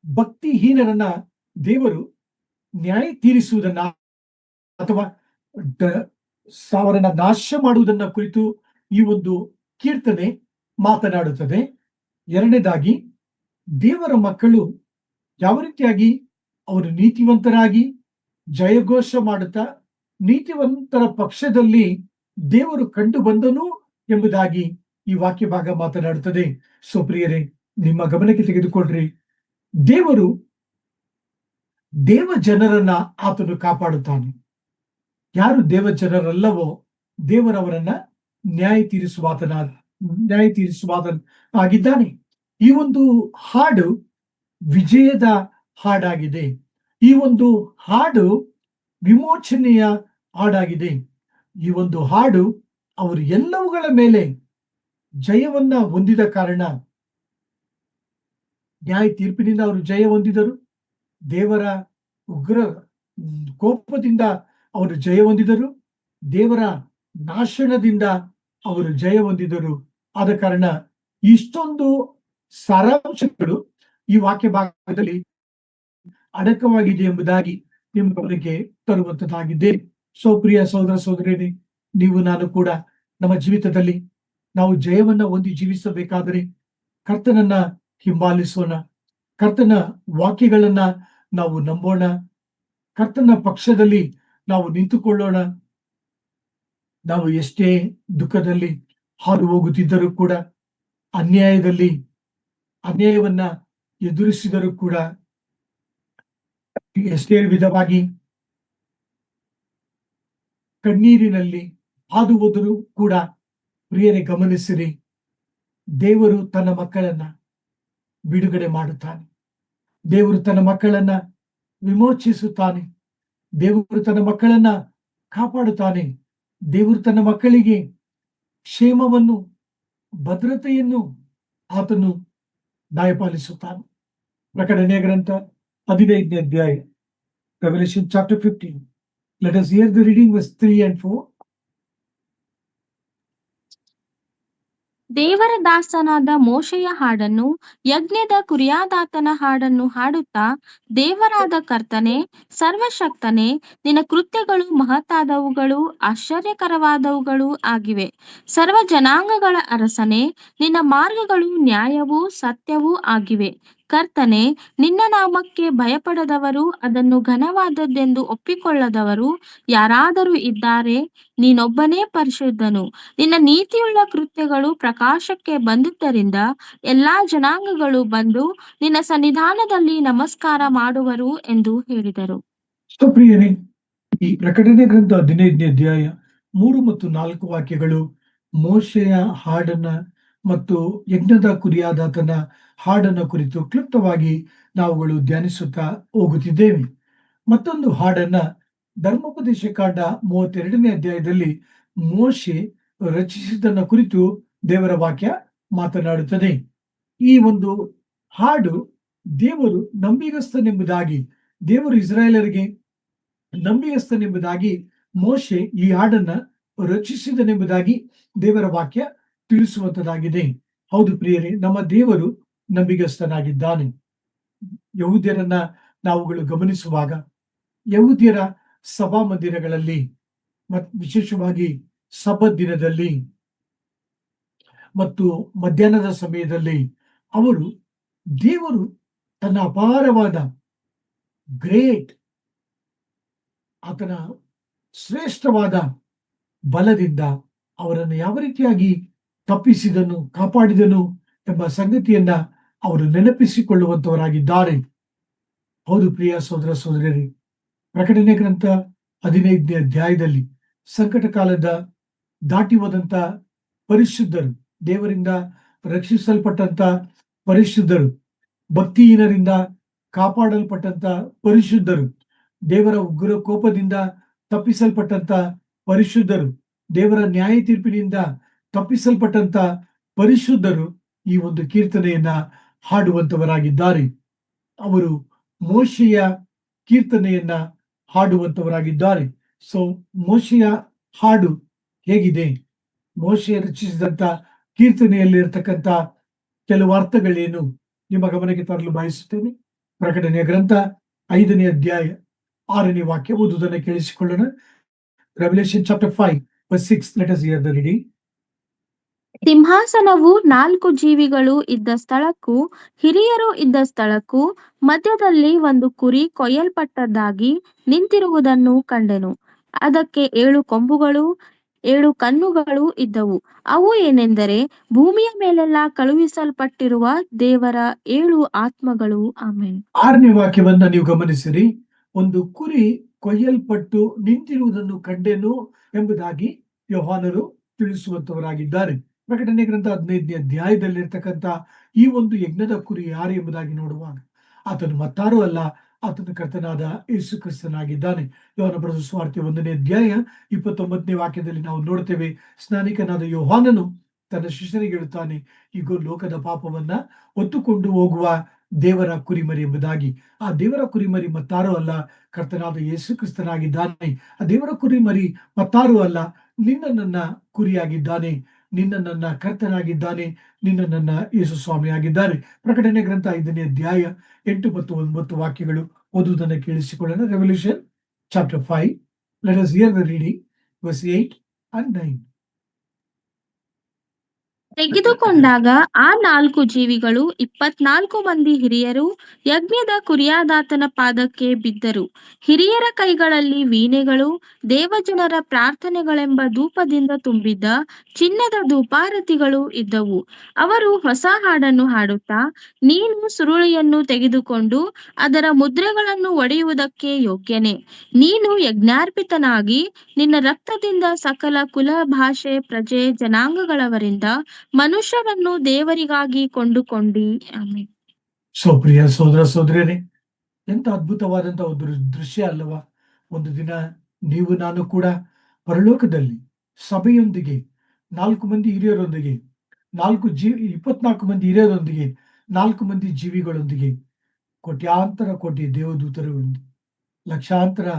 ಭಕ್ತಿಹೀನರನ್ನ ದೇವರು ನ್ಯಾಯ ತೀರಿಸುವುದನ್ನ ಅಥವಾ ಅವರನ್ನ ನಾಶ ಮಾಡುವುದನ್ನ ಕುರಿತು ಈ ಒಂದು ಕೀರ್ತನೆ ಮಾತನಾಡುತ್ತದೆ. ಎರಡನೇದಾಗಿ, ದೇವರ ಮಕ್ಕಳು ಯಾವ ರೀತಿಯಾಗಿ ಅವರು ನೀತಿವಂತರಾಗಿ ಜಯಘೋಷ ಮಾಡುತ್ತಾ ನೀತಿವಂತರ ಪಕ್ಷದಲ್ಲಿ ದೇವರು ಕಂಡು ಬಂದನು ಎಂಬುದಾಗಿ ಈ ವಾಕ್ಯ ಭಾಗ ಮಾತನಾಡುತ್ತದೆ. ಸೊ ಪ್ರಿಯರೇ, ನಿಮ್ಮ ಗಮನಕ್ಕೆ ತೆಗೆದುಕೊಳ್ಳ್ರಿ. ದೇವರು ದೇವ ಜನರನ್ನ ಆತನು ಕಾಪಾಡುತ್ತಾನೆ. ಯಾರು ದೇವ ಜನರಲ್ಲವೋ ದೇವರವರನ್ನ ನ್ಯಾಯ ತೀರಿಸುವಾತನಾಗಿದ್ದಾನೆ. ಈ ಒಂದು ಹಾಡು ವಿಜಯದ ಹಾಡಾಗಿದೆ. ಈ ಒಂದು ಹಾಡು ವಿಮೋಚನೆಯ ಹಾಡಾಗಿದೆ. ಈ ಒಂದು ಹಾಡು ಅವರು ಎಲ್ಲವುಗಳ ಮೇಲೆ ಜಯವನ್ನ ಹೊಂದಿದ ಕಾರಣ, ನ್ಯಾಯ ತೀರ್ಪಿನಿಂದ ಅವರು ಜಯ ಹೊಂದಿದರು. ದೇವರ ಉಗ್ರ ಕೋಪದಿಂದ ಅವರು ಜಯ ಹೊಂದಿದರು. ದೇವರ ನಾಶನದಿಂದ ಅವರು ಜಯ ಹೊಂದಿದರು. ಆದ ಕಾರಣ ಇಷ್ಟೊಂದು ಸಾರಾಂಶಗಳು ಈ ವಾಕ್ಯ ಭಾಗದಲ್ಲಿ ಅಡಕವಾಗಿದೆ ಎಂಬುದಾಗಿ ನಿಮ್ಮ ಗಮನಕ್ಕೆ ತರುವಂತದ್ದಾಗಿದೆ. ಸೊ ಪ್ರಿಯ ಸಹೋದರ ಸಹೋದರಿಯರೇ, ನೀವು ನಾನು ಕೂಡ ನಮ್ಮ ಜೀವಿತದಲ್ಲಿ ನಾವು ಜಯವನ್ನ ಹೊಂದಿ ಜೀವಿಸಬೇಕಾದರೆ ಕರ್ತನನ್ನ ಹಿಂಬಾಲಿಸೋಣ. ಕರ್ತನ ವಾಕ್ಯಗಳನ್ನ ನಾವು ನಂಬೋಣ. ಕರ್ತನ ಪಕ್ಷದಲ್ಲಿ ನಾವು ನಿಂತುಕೊಳ್ಳೋಣ. ನಾವು ಎಷ್ಟೇ ದುಃಖದಲ್ಲಿ ಹಾದು ಹೋಗುತ್ತಿದ್ದರೂ ಕೂಡ, ಅನ್ಯಾಯವನ್ನ ಎದುರಿಸಿದರೂ ಕೂಡ, ಎಷ್ಟೇ ವಿಧವಾಗಿ ಕಣ್ಣೀರಿನಲ್ಲಿ ಹಾದು ಹೋದರೂ ಕೂಡ, ಪ್ರಿಯರೇ ಗಮನಿಸಿರಿ, ದೇವರು ತನ್ನ ಮಕ್ಕಳನ್ನ ಬಿಡುಗಡೆ ಮಾಡುತ್ತಾನೆ. ದೇವರು ತನ್ನ ಮಕ್ಕಳನ್ನ ವಿಮೋಚಿಸುತ್ತಾನೆ. ದೇವರು ತನ್ನ ಮಕ್ಕಳನ್ನ ಕಾಪಾಡುತ್ತಾನೆ. ದೇವರು ತನ್ನ ಮಕ್ಕಳಿಗೆ ಕ್ಷೇಮವನ್ನು, ಭದ್ರತೆಯನ್ನು ಆತನು ದಯಪಾಲಿಸುತ್ತಾನೆ. ಪ್ರಕಟಣೆಯ ಗ್ರಂಥ 15ನೇ ಅಧ್ಯಾಯ, Revelation chapter 15. Let us hear the reading verse 3 and 4. ದೇವರ ದಾಸನಾದ ಮೋಶೆಯ ಹಾಡನ್ನು, ಯಜ್ಞದ ಕುರಿಯಾದಾತನ ಹಾಡನ್ನು ಹಾಡುತ್ತಾ, ದೇವರಾದ ಕರ್ತನೇ, ಸರ್ವಶಕ್ತನೇ, ನಿನ್ನ ಕೃತ್ಯಗಳು ಮಹತ್ತಾದವುಗಳು, ಆಶ್ಚರ್ಯಕರವಾದವುಗಳು ಆಗಿವೆ. ಸರ್ವ ಜನಾಂಗಗಳ ಅರಸನೇ, ನಿನ್ನ ಮಾರ್ಗಗಳು ನ್ಯಾಯವೂ ಸತ್ಯವೂ ಆಗಿವೆ. ಕರ್ತನೇ, ನಿನ್ನ ನಾಮಕ್ಕೆ ಭಯಪಡದವರು, ಅದನ್ನು ಘನವಾದದ್ದೆಂದು ಒಪ್ಪಿಕೊಳ್ಳದವರು ಯಾರಾದರೂ ಇದ್ದಾರೆ? ನೀನೊಬ್ಬನೇ ಪರಿಶುದ್ಧನು. ನಿನ್ನ ನೀತಿಯುಳ್ಳ ಕೃತ್ಯಗಳು ಪ್ರಕಾಶಕ್ಕೆ ಬಂದುದರಿಂದ ಎಲ್ಲಾ ಜನಾಂಗಗಳು ಬಂದು ನಿನ್ನ ಸನ್ನಿಧಾನದಲ್ಲಿ ನಮಸ್ಕಾರ ಮಾಡುವರು ಎಂದು ಹೇಳಿದರು. ಪ್ರಿಯರೇ, ಈ ಪ್ರಕಟಣೆ ಗ್ರಂಥ 15ನೇ ಅಧ್ಯಾಯ 3 ಮತ್ತು 4 ವಾಕ್ಯಗಳು ಮೋಶೆಯ ಹಾಡನ್ನ ಮತ್ತು ಯಜ್ಞದ ಕುರಿಯಾದಾತನ ಹಾಡನ್ನ ಕುರಿತು ಕ್ಲುಪ್ತವಾಗಿ ನಾವುಗಳು ಧ್ಯಾನಿಸುತ್ತಾ ಹೋಗುತ್ತಿದ್ದೇವೆ. ಮತ್ತೊಂದು ಹಾಡನ್ನ ಧರ್ಮೋಪದೇಶ ಕಾಂಡ 32ನೇ ಅಧ್ಯಾಯದಲ್ಲಿ ಮೋಶೆ ರಚಿಸಿದ್ದನ್ನ ಕುರಿತು ದೇವರ ವಾಕ್ಯ ಮಾತನಾಡುತ್ತದೆ. ಈ ಒಂದು ಹಾಡು ದೇವರು ನಂಬಿಗಸ್ತನೆಂಬುದಾಗಿ, ದೇವರು ಇಸ್ರಾಯೇಲರಿಗೆ ನಂಬಿಗಸ್ತನೆಂಬುದಾಗಿ ಮೋಶೆ ಈ ಹಾಡನ್ನ ರಚಿಸಿದನೆಂಬುದಾಗಿ ದೇವರ ವಾಕ್ಯ ತಿಳಿಸುವಂತದಾಗಿದೆ. ಹೌದು ಪ್ರಿಯರೇ, ನಮ್ಮ ದೇವರು ನಂಬಿಗಸ್ತನಾಗಿದ್ದಾನೆ. ಯಹೂದ್ಯರನ್ನ ನಾವುಗಳು ಗಮನಿಸುವಾಗ ಯಹೂದ್ಯರ ಸಭಾ ಮಂದಿರಗಳಲ್ಲಿ ಮತ್ತು ವಿಶೇಷವಾಗಿ ಸಬ್ಬತ್ ದಿನದಲ್ಲಿ ಮತ್ತು ಮಧ್ಯಾಹ್ನದ ಸಮಯದಲ್ಲಿ ಅವರು ದೇವರು ತನ್ನ ಅಪಾರವಾದ ಗ್ರೇಟ್, ಆತನ ಶ್ರೇಷ್ಠವಾದ ಬಲದಿಂದ ಅವರನ್ನು ಯಾವ ರೀತಿಯಾಗಿ ತಪ್ಪಿಸಿದನು, ಕಾಪಾಡಿದನು ಎಂಬ ಸಂಗತಿಯನ್ನ ಅವರು ನೆನಪಿಸಿಕೊಳ್ಳುವಂತವರಾಗಿದ್ದಾರೆ. ಹೌದು ಪ್ರಿಯ ಸಹೋದರ ಸಹೋದರರೇ, ಪ್ರಕಟಣೆ ಗ್ರಂಥ 15ನೇ ಅಧ್ಯಾಯದಲ್ಲಿ ಸಂಕಟ ಕಾಲದ ದಾಟಿ ಹೋದಂತ ಪರಿಶುದ್ಧರು, ದೇವರಿಂದ ರಕ್ಷಿಸಲ್ಪಟ್ಟಂತ ಪರಿಶುದ್ಧರು, ಭಕ್ತಿಹೀನರಿಂದ ಕಾಪಾಡಲ್ಪಟ್ಟಂತ ಪರಿಶುದ್ಧರು, ದೇವರ ಉಗ್ರ ಕೋಪದಿಂದ ತಪ್ಪಿಸಲ್ಪಟ್ಟಂತ ಪರಿಶುದ್ಧರು, ದೇವರ ನ್ಯಾಯ ತೀರ್ಪಿನಿಂದ ತಪ್ಪಿಸಲ್ಪಟ್ಟಂತ ಪರಿಶುದ್ಧರು ಈ ಒಂದು ಕೀರ್ತನೆಯನ್ನ ಹಾಡುವಂತವರಾಗಿದ್ದಾರೆ. ಅವರು ಮೋಶೆಯ ಕೀರ್ತನೆಯನ್ನ ಹಾಡುವಂತವರಾಗಿದ್ದಾರೆ. ಸೊ ಮೋಶೆಯ ಹಾಡು ಹೇಗಿದೆ? ಮೋಶೆ ರಚಿಸಿದಂತ ಕೀರ್ತನೆಯಲ್ಲಿರ್ತಕ್ಕಂಥ ಕೆಲವು ಅರ್ಥಗಳೇನು ನಿಮ್ಮ ಗಮನಕ್ಕೆ ತರಲು ಬಯಸುತ್ತೇನೆ. ಪ್ರಕಟಣೆಯ ಗ್ರಂಥ 5ನೇ ಅಧ್ಯಾಯ 6ನೇ ವಾಕ್ಯ ಓದುವುದನ್ನು ಕೇಳಿಸಿಕೊಳ್ಳೋಣ. Revelation chapter 5 verse 6. Let us hear the reading. ಸಿಂಹಾಸನವು 4 ಜೀವಿಗಳು ಇದ್ದ ಸ್ಥಳಕ್ಕೂ ಹಿರಿಯರು ಇದ್ದ ಸ್ಥಳಕ್ಕೂ ಮಧ್ಯದಲ್ಲಿ ಒಂದು ಕುರಿ ಕೊಯ್ಯಲ್ಪಟ್ಟದ್ದಾಗಿ ನಿಂತಿರುವುದನ್ನು ಕಂಡೆನು. ಅದಕ್ಕೆ 7 ಕೊಂಬುಗಳು 7 ಕಣ್ಣುಗಳು ಇದ್ದವು. ಅವು ಏನೆಂದರೆ, ಭೂಮಿಯ ಮೇಲೆಲ್ಲ ಕಳುಹಿಸಲ್ಪಟ್ಟಿರುವ ದೇವರ 7 ಆತ್ಮಗಳು. ಆಮೆನ್. 6ನೇ ವಾಕ್ಯವನ್ನ ನೀವು ಗಮನಿಸಿರಿ. ಒಂದು ಕುರಿ ಕೊಯ್ಯಲ್ಪಟ್ಟು ನಿಂತಿರುವುದನ್ನು ಕಂಡೆನು ಎಂಬುದಾಗಿ ಯೋಹಾನರು ತಿಳಿಸುವಂತವರಾಗಿದ್ದಾರೆ. ಪ್ರಕಟಣೆ ಗ್ರಂಥ 15ನೇ ಅಧ್ಯಾಯದಲ್ಲಿರ್ತಕ್ಕಂಥ ಈ ಒಂದು ಯಜ್ಞದ ಕುರಿ ಯಾರು ಎಂಬುದಾಗಿ ನೋಡುವಾಗ ಆತನು ಮತ್ತಾರೂ ಅಲ್ಲ, ಆತನ ಕರ್ತನಾದ ಯೇಸು ಕ್ರಿಸ್ತನಾಗಿದ್ದಾನೆ. ಯೋಹಾನ ಬರೆದ ಸುವಾರ್ತೆ 1ನೇ ಅಧ್ಯಾಯ 29ನೇ ವಾಕ್ಯದಲ್ಲಿ ನಾವು ನೋಡ್ತೇವೆ, ಸ್ನಾನಿಕನಾದ ಯೋಹಾನನು ತನ್ನ ಶಿಷ್ಯರಿಗೆ ಹೇಳುತ್ತಾನೆ, ಈಗ ಲೋಕದ ಪಾಪವನ್ನ ಹೊತ್ತುಕೊಂಡು ಹೋಗುವ ದೇವರ ಕುರಿಮರಿ ಎಂಬುದಾಗಿ. ಆ ದೇವರ ಕುರಿಮರಿ ಮತ್ತಾರೂ ಅಲ್ಲ, ಕರ್ತನಾದ ಯೇಸು ಕ್ರಿಸ್ತನಾಗಿದ್ದಾನೆ. ಆ ದೇವರ ಕುರಿಮರಿ ಮತ್ತಾರೂ ಅಲ್ಲ, ನಿನ್ನ ನನ್ನ ಕುರಿಯಾಗಿದ್ದಾನೆ, ನಿನ್ನ ನನ್ನ ಕರ್ತನಾಗಿದ್ದಾನೆ, ನಿನ್ನ ನನ್ನ ಯೇಸು ಸ್ವಾಮಿ ಆಗಿದ್ದಾರೆ. ಪ್ರಕಟಣೆ ಗ್ರಂಥ 5ನೇ ಅಧ್ಯಾಯ 8 ಮತ್ತು 9 ವಾಕ್ಯಗಳು ಓದುವುದನ್ನು ಕೇಳಿಸಿಕೊಳ್ಳೋಣ. Revelation chapter 5. Let us hear the reading verse 8 and 9. ತೆಗೆದುಕೊಂಡಾಗ ಆ 4 ಜೀವಿಗಳು 24 ಮಂದಿ ಹಿರಿಯರು ಯಜ್ಞದ ಕುರಿಯಾದಾತನ ಪಾದಕ್ಕೆ ಬಿದ್ದರು. ಹಿರಿಯರ ಕೈಗಳಲ್ಲಿ ವೀಣೆಗಳು, ದೇವಜನರ ಪ್ರಾರ್ಥನೆಗಳೆಂಬ ಧೂಪದಿಂದ ತುಂಬಿದ್ದ ಚಿನ್ನದ ಧೂಪಾರತಿಗಳು ಇದ್ದವು. ಅವರು ಹೊಸ ಹಾಡನ್ನು ಹಾಡುತ್ತಾ, ನೀನು ಸುರುಳಿಯನ್ನು ತೆಗೆದುಕೊಂಡು ಅದರ ಮುದ್ರೆಗಳನ್ನು ಒಡೆಯುವುದಕ್ಕೆ ಯೋಗ್ಯನೇ. ನೀನು ಯಜ್ಞಾರ್ಪಿತನಾಗಿ ನಿನ್ನ ರಕ್ತದಿಂದ ಸಕಲ ಕುಲ, ಭಾಷೆ, ಪ್ರಜೆ, ಜನಾಂಗಗಳವರಿಂದ ಮನುಷ್ಯರನ್ನು ದೇವರಿಗಾಗಿ ಕೊಂಡುಕೊಂಡಿ. ಆಮೆನ್. ಸೊ ಪ್ರಿಯ ಸೋದರ ಸೋದರಿಯರೇ, ಎಂತ ಅದ್ಭುತವಾದಂತಹ ಒಂದು ದೃಶ್ಯ ಅಲ್ಲವಾ? ಒಂದು ದಿನ ನೀವು ನಾನು ಕೂಡ ಪರಲೋಕದಲ್ಲಿ ಸಭೆಯೊಂದಿಗೆ 4 ಮಂದಿ ಹಿರಿಯರೊಂದಿಗೆ 24 ಮಂದಿ ಹಿರಿಯರೊಂದಿಗೆ 4 ಮಂದಿ ಜೀವಿಗಳೊಂದಿಗೆ ಕೋಟ್ಯಾಂತರ ಕೋಟಿ ದೇವದೂತರೊಂದಿಗೆ, ಲಕ್ಷಾಂತರ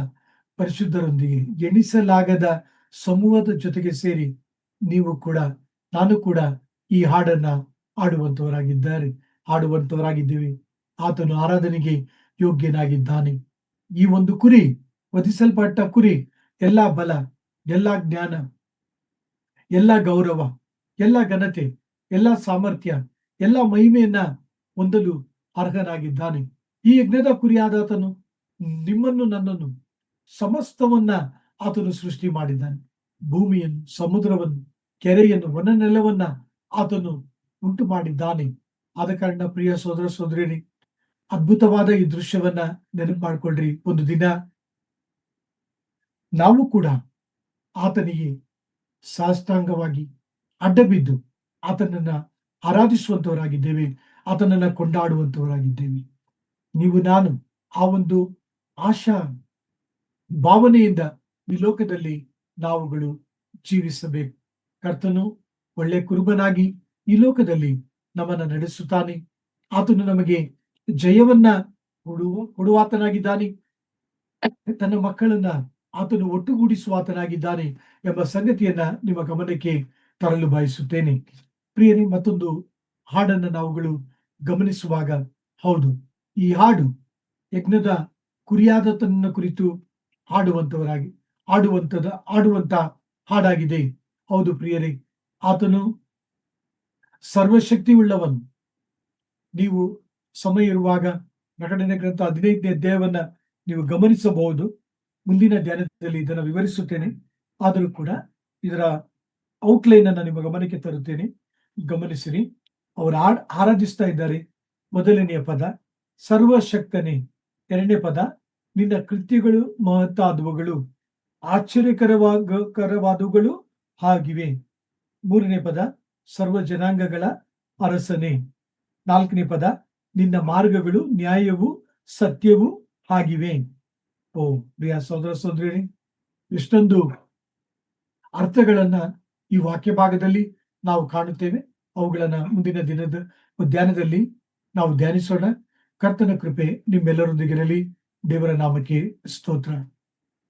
ಪರಿಶುದ್ಧರೊಂದಿಗೆ, ಎಣಿಸಲಾಗದ ಸಮೂಹದ ಜೊತೆಗೆ ಸೇರಿ ನೀವು ಕೂಡ, ನಾನು ಕೂಡ ಈ ಹಾಡನ್ನ ಹಾಡುವಂತವರಾಗಿದ್ದೇವೆ. ಆತನು ಆರಾಧನೆಗೆ ಯೋಗ್ಯನಾಗಿದ್ದಾನೆ. ಈ ಒಂದು ಕುರಿ, ವಧಿಸಲ್ಪಟ್ಟ ಕುರಿ, ಎಲ್ಲಾ ಬಲ, ಎಲ್ಲಾ ಜ್ಞಾನ, ಎಲ್ಲಾ ಗೌರವ, ಎಲ್ಲಾ ಘನತೆ, ಎಲ್ಲಾ ಸಾಮರ್ಥ್ಯ, ಎಲ್ಲಾ ಮಹಿಮೆಯನ್ನ ಹೊಂದಲು ಅರ್ಹನಾಗಿದ್ದಾನೆ. ಈ ಯಜ್ಞದ ಕುರಿಯಾದಾತನು ನಿಮ್ಮನ್ನು, ನನ್ನನ್ನು, ಸಮಸ್ತವನ್ನ ಆತನು ಸೃಷ್ಟಿ ಮಾಡಿದ್ದಾನೆ. ಭೂಮಿಯನ್ನು, ಸಮುದ್ರವನ್ನು, ಕೆರೆಯನ್ನು, ವನನೆಲವನ್ನ ಆತನು ಉಂಟು ಮಾಡಿದ್ದಾನೆ. ಆದ ಕಾರಣ ಪ್ರಿಯ ಸೋದರ ಸೋದರಿಯರೇ, ಅದ್ಭುತವಾದ ಈ ದೃಶ್ಯವನ್ನ ನೆನಪು ಮಾಡ್ಕೊಳ್ರಿ. ಒಂದು ದಿನ ನಾವು ಕೂಡ ಆತನಿಗೆ ಸಾಷ್ಟಾಂಗವಾಗಿ ಅಡ್ಡಬಿದ್ದು ಆತನನ್ನ ಆರಾಧಿಸುವಂತವರಾಗಿದ್ದೇವೆ, ಆತನನ್ನ ಕೊಂಡಾಡುವಂತವರಾಗಿದ್ದೇವೆ. ನೀವು ನಾನು ಆ ಒಂದು ಆಶಾ ಭಾವನೆಯಿಂದ ಈ ಲೋಕದಲ್ಲಿ ನಾವುಗಳು ಜೀವಿಸಬೇಕು. ಕರ್ತನು ಒಳ್ಳೆ ಕುರುಬನಾಗಿ ಈ ಲೋಕದಲ್ಲಿ ನಮ್ಮನ್ನ ನಡೆಸುತ್ತಾನೆ. ಆತನು ನಮಗೆ ಜಯವನ್ನ ಕೊಡುವಾತನಾಗಿದ್ದಾನೆ. ತನ್ನ ಮಕ್ಕಳನ್ನ ಆತನು ಒಟ್ಟುಗೂಡಿಸುವಾತನಾಗಿದ್ದಾನೆ ಎಂಬ ಸಂಗತಿಯನ್ನ ನಿಮ್ಮ ಗಮನಕ್ಕೆ ತರಲು ಬಯಸುತ್ತೇನೆ. ಪ್ರಿಯರೇ, ಮತ್ತೊಂದು ಹಾಡನ್ನ ನಾವುಗಳು ಗಮನಿಸುವಾಗ, ಹೌದು, ಈ ಹಾಡು ಯಜ್ಞದ ಕುರಿಯಾದಾತನನ್ನ ಕುರಿತು ಆಡುವಂತ ಹಾಡಾಗಿದೆ. ಹೌದು ಪ್ರಿಯರೇ, ಆತನು ಸರ್ವಶಕ್ತಿ ಉಳ್ಳವನು. ನೀವು ಸಮಯ ಇರುವಾಗ ಪ್ರಕಟಣೆ ಗ್ರಂಥ 15ನೇ ಅಧ್ಯಾಯವನ್ನ ನೀವು ಗಮನಿಸಬಹುದು. ಮುಂದಿನ ಧ್ಯಾನದಲ್ಲಿ ಇದನ್ನು ವಿವರಿಸುತ್ತೇನೆ. ಆದರೂ ಕೂಡ ಇದರ ಔಟ್ಲೈನ್ ಅನ್ನ ನಿಮ್ಮ ಗಮನಕ್ಕೆ ತರುತ್ತೇನೆ. ಗಮನಿಸಿರಿ. ಅವರು ಆರಾಧಿಸ್ತಾ ಇದ್ದಾರೆ. ಮೊದಲನೆಯ ಪದ ಸರ್ವಶಕ್ತನೇ. ಎರಡನೇ ಪದ ನಿನ್ನ ಕೃತ್ಯಗಳು ಮಹತ್ತಾದವುಗಳು, ಆಶ್ಚರ್ಯಕರವಾದವುಗಳು ಆಗಿವೆ. ಮೂರನೇ ಪದ ಸರ್ವ ಜನಾಂಗಗಳ ಅರಸನೇ. ನಾಲ್ಕನೇ ಪದ ನಿನ್ನ ಮಾರ್ಗಗಳು ನ್ಯಾಯವೂ ಸತ್ಯವೂ ಆಗಿವೆ. ಓ ಪ್ರಿಯ ಸಹೋದರ ಸಹೋದರಿಯರೇ, ಎಷ್ಟೊಂದು ಅರ್ಥಗಳನ್ನ ಈ ವಾಕ್ಯ ಭಾಗದಲ್ಲಿ ನಾವು ಕಾಣುತ್ತೇವೆ. ಅವುಗಳನ್ನ ಮುಂದಿನ ದಿನದ ಧ್ಯಾನದಲ್ಲಿ ನಾವು ಧ್ಯಾನಿಸೋಣ. ಕರ್ತನ ಕೃಪೆ ನಿಮ್ಮೆಲ್ಲರೊಂದಿಗಿರಲಿ. ದೇವರ ನಾಮಕ್ಕೆ ಸ್ತೋತ್ರ.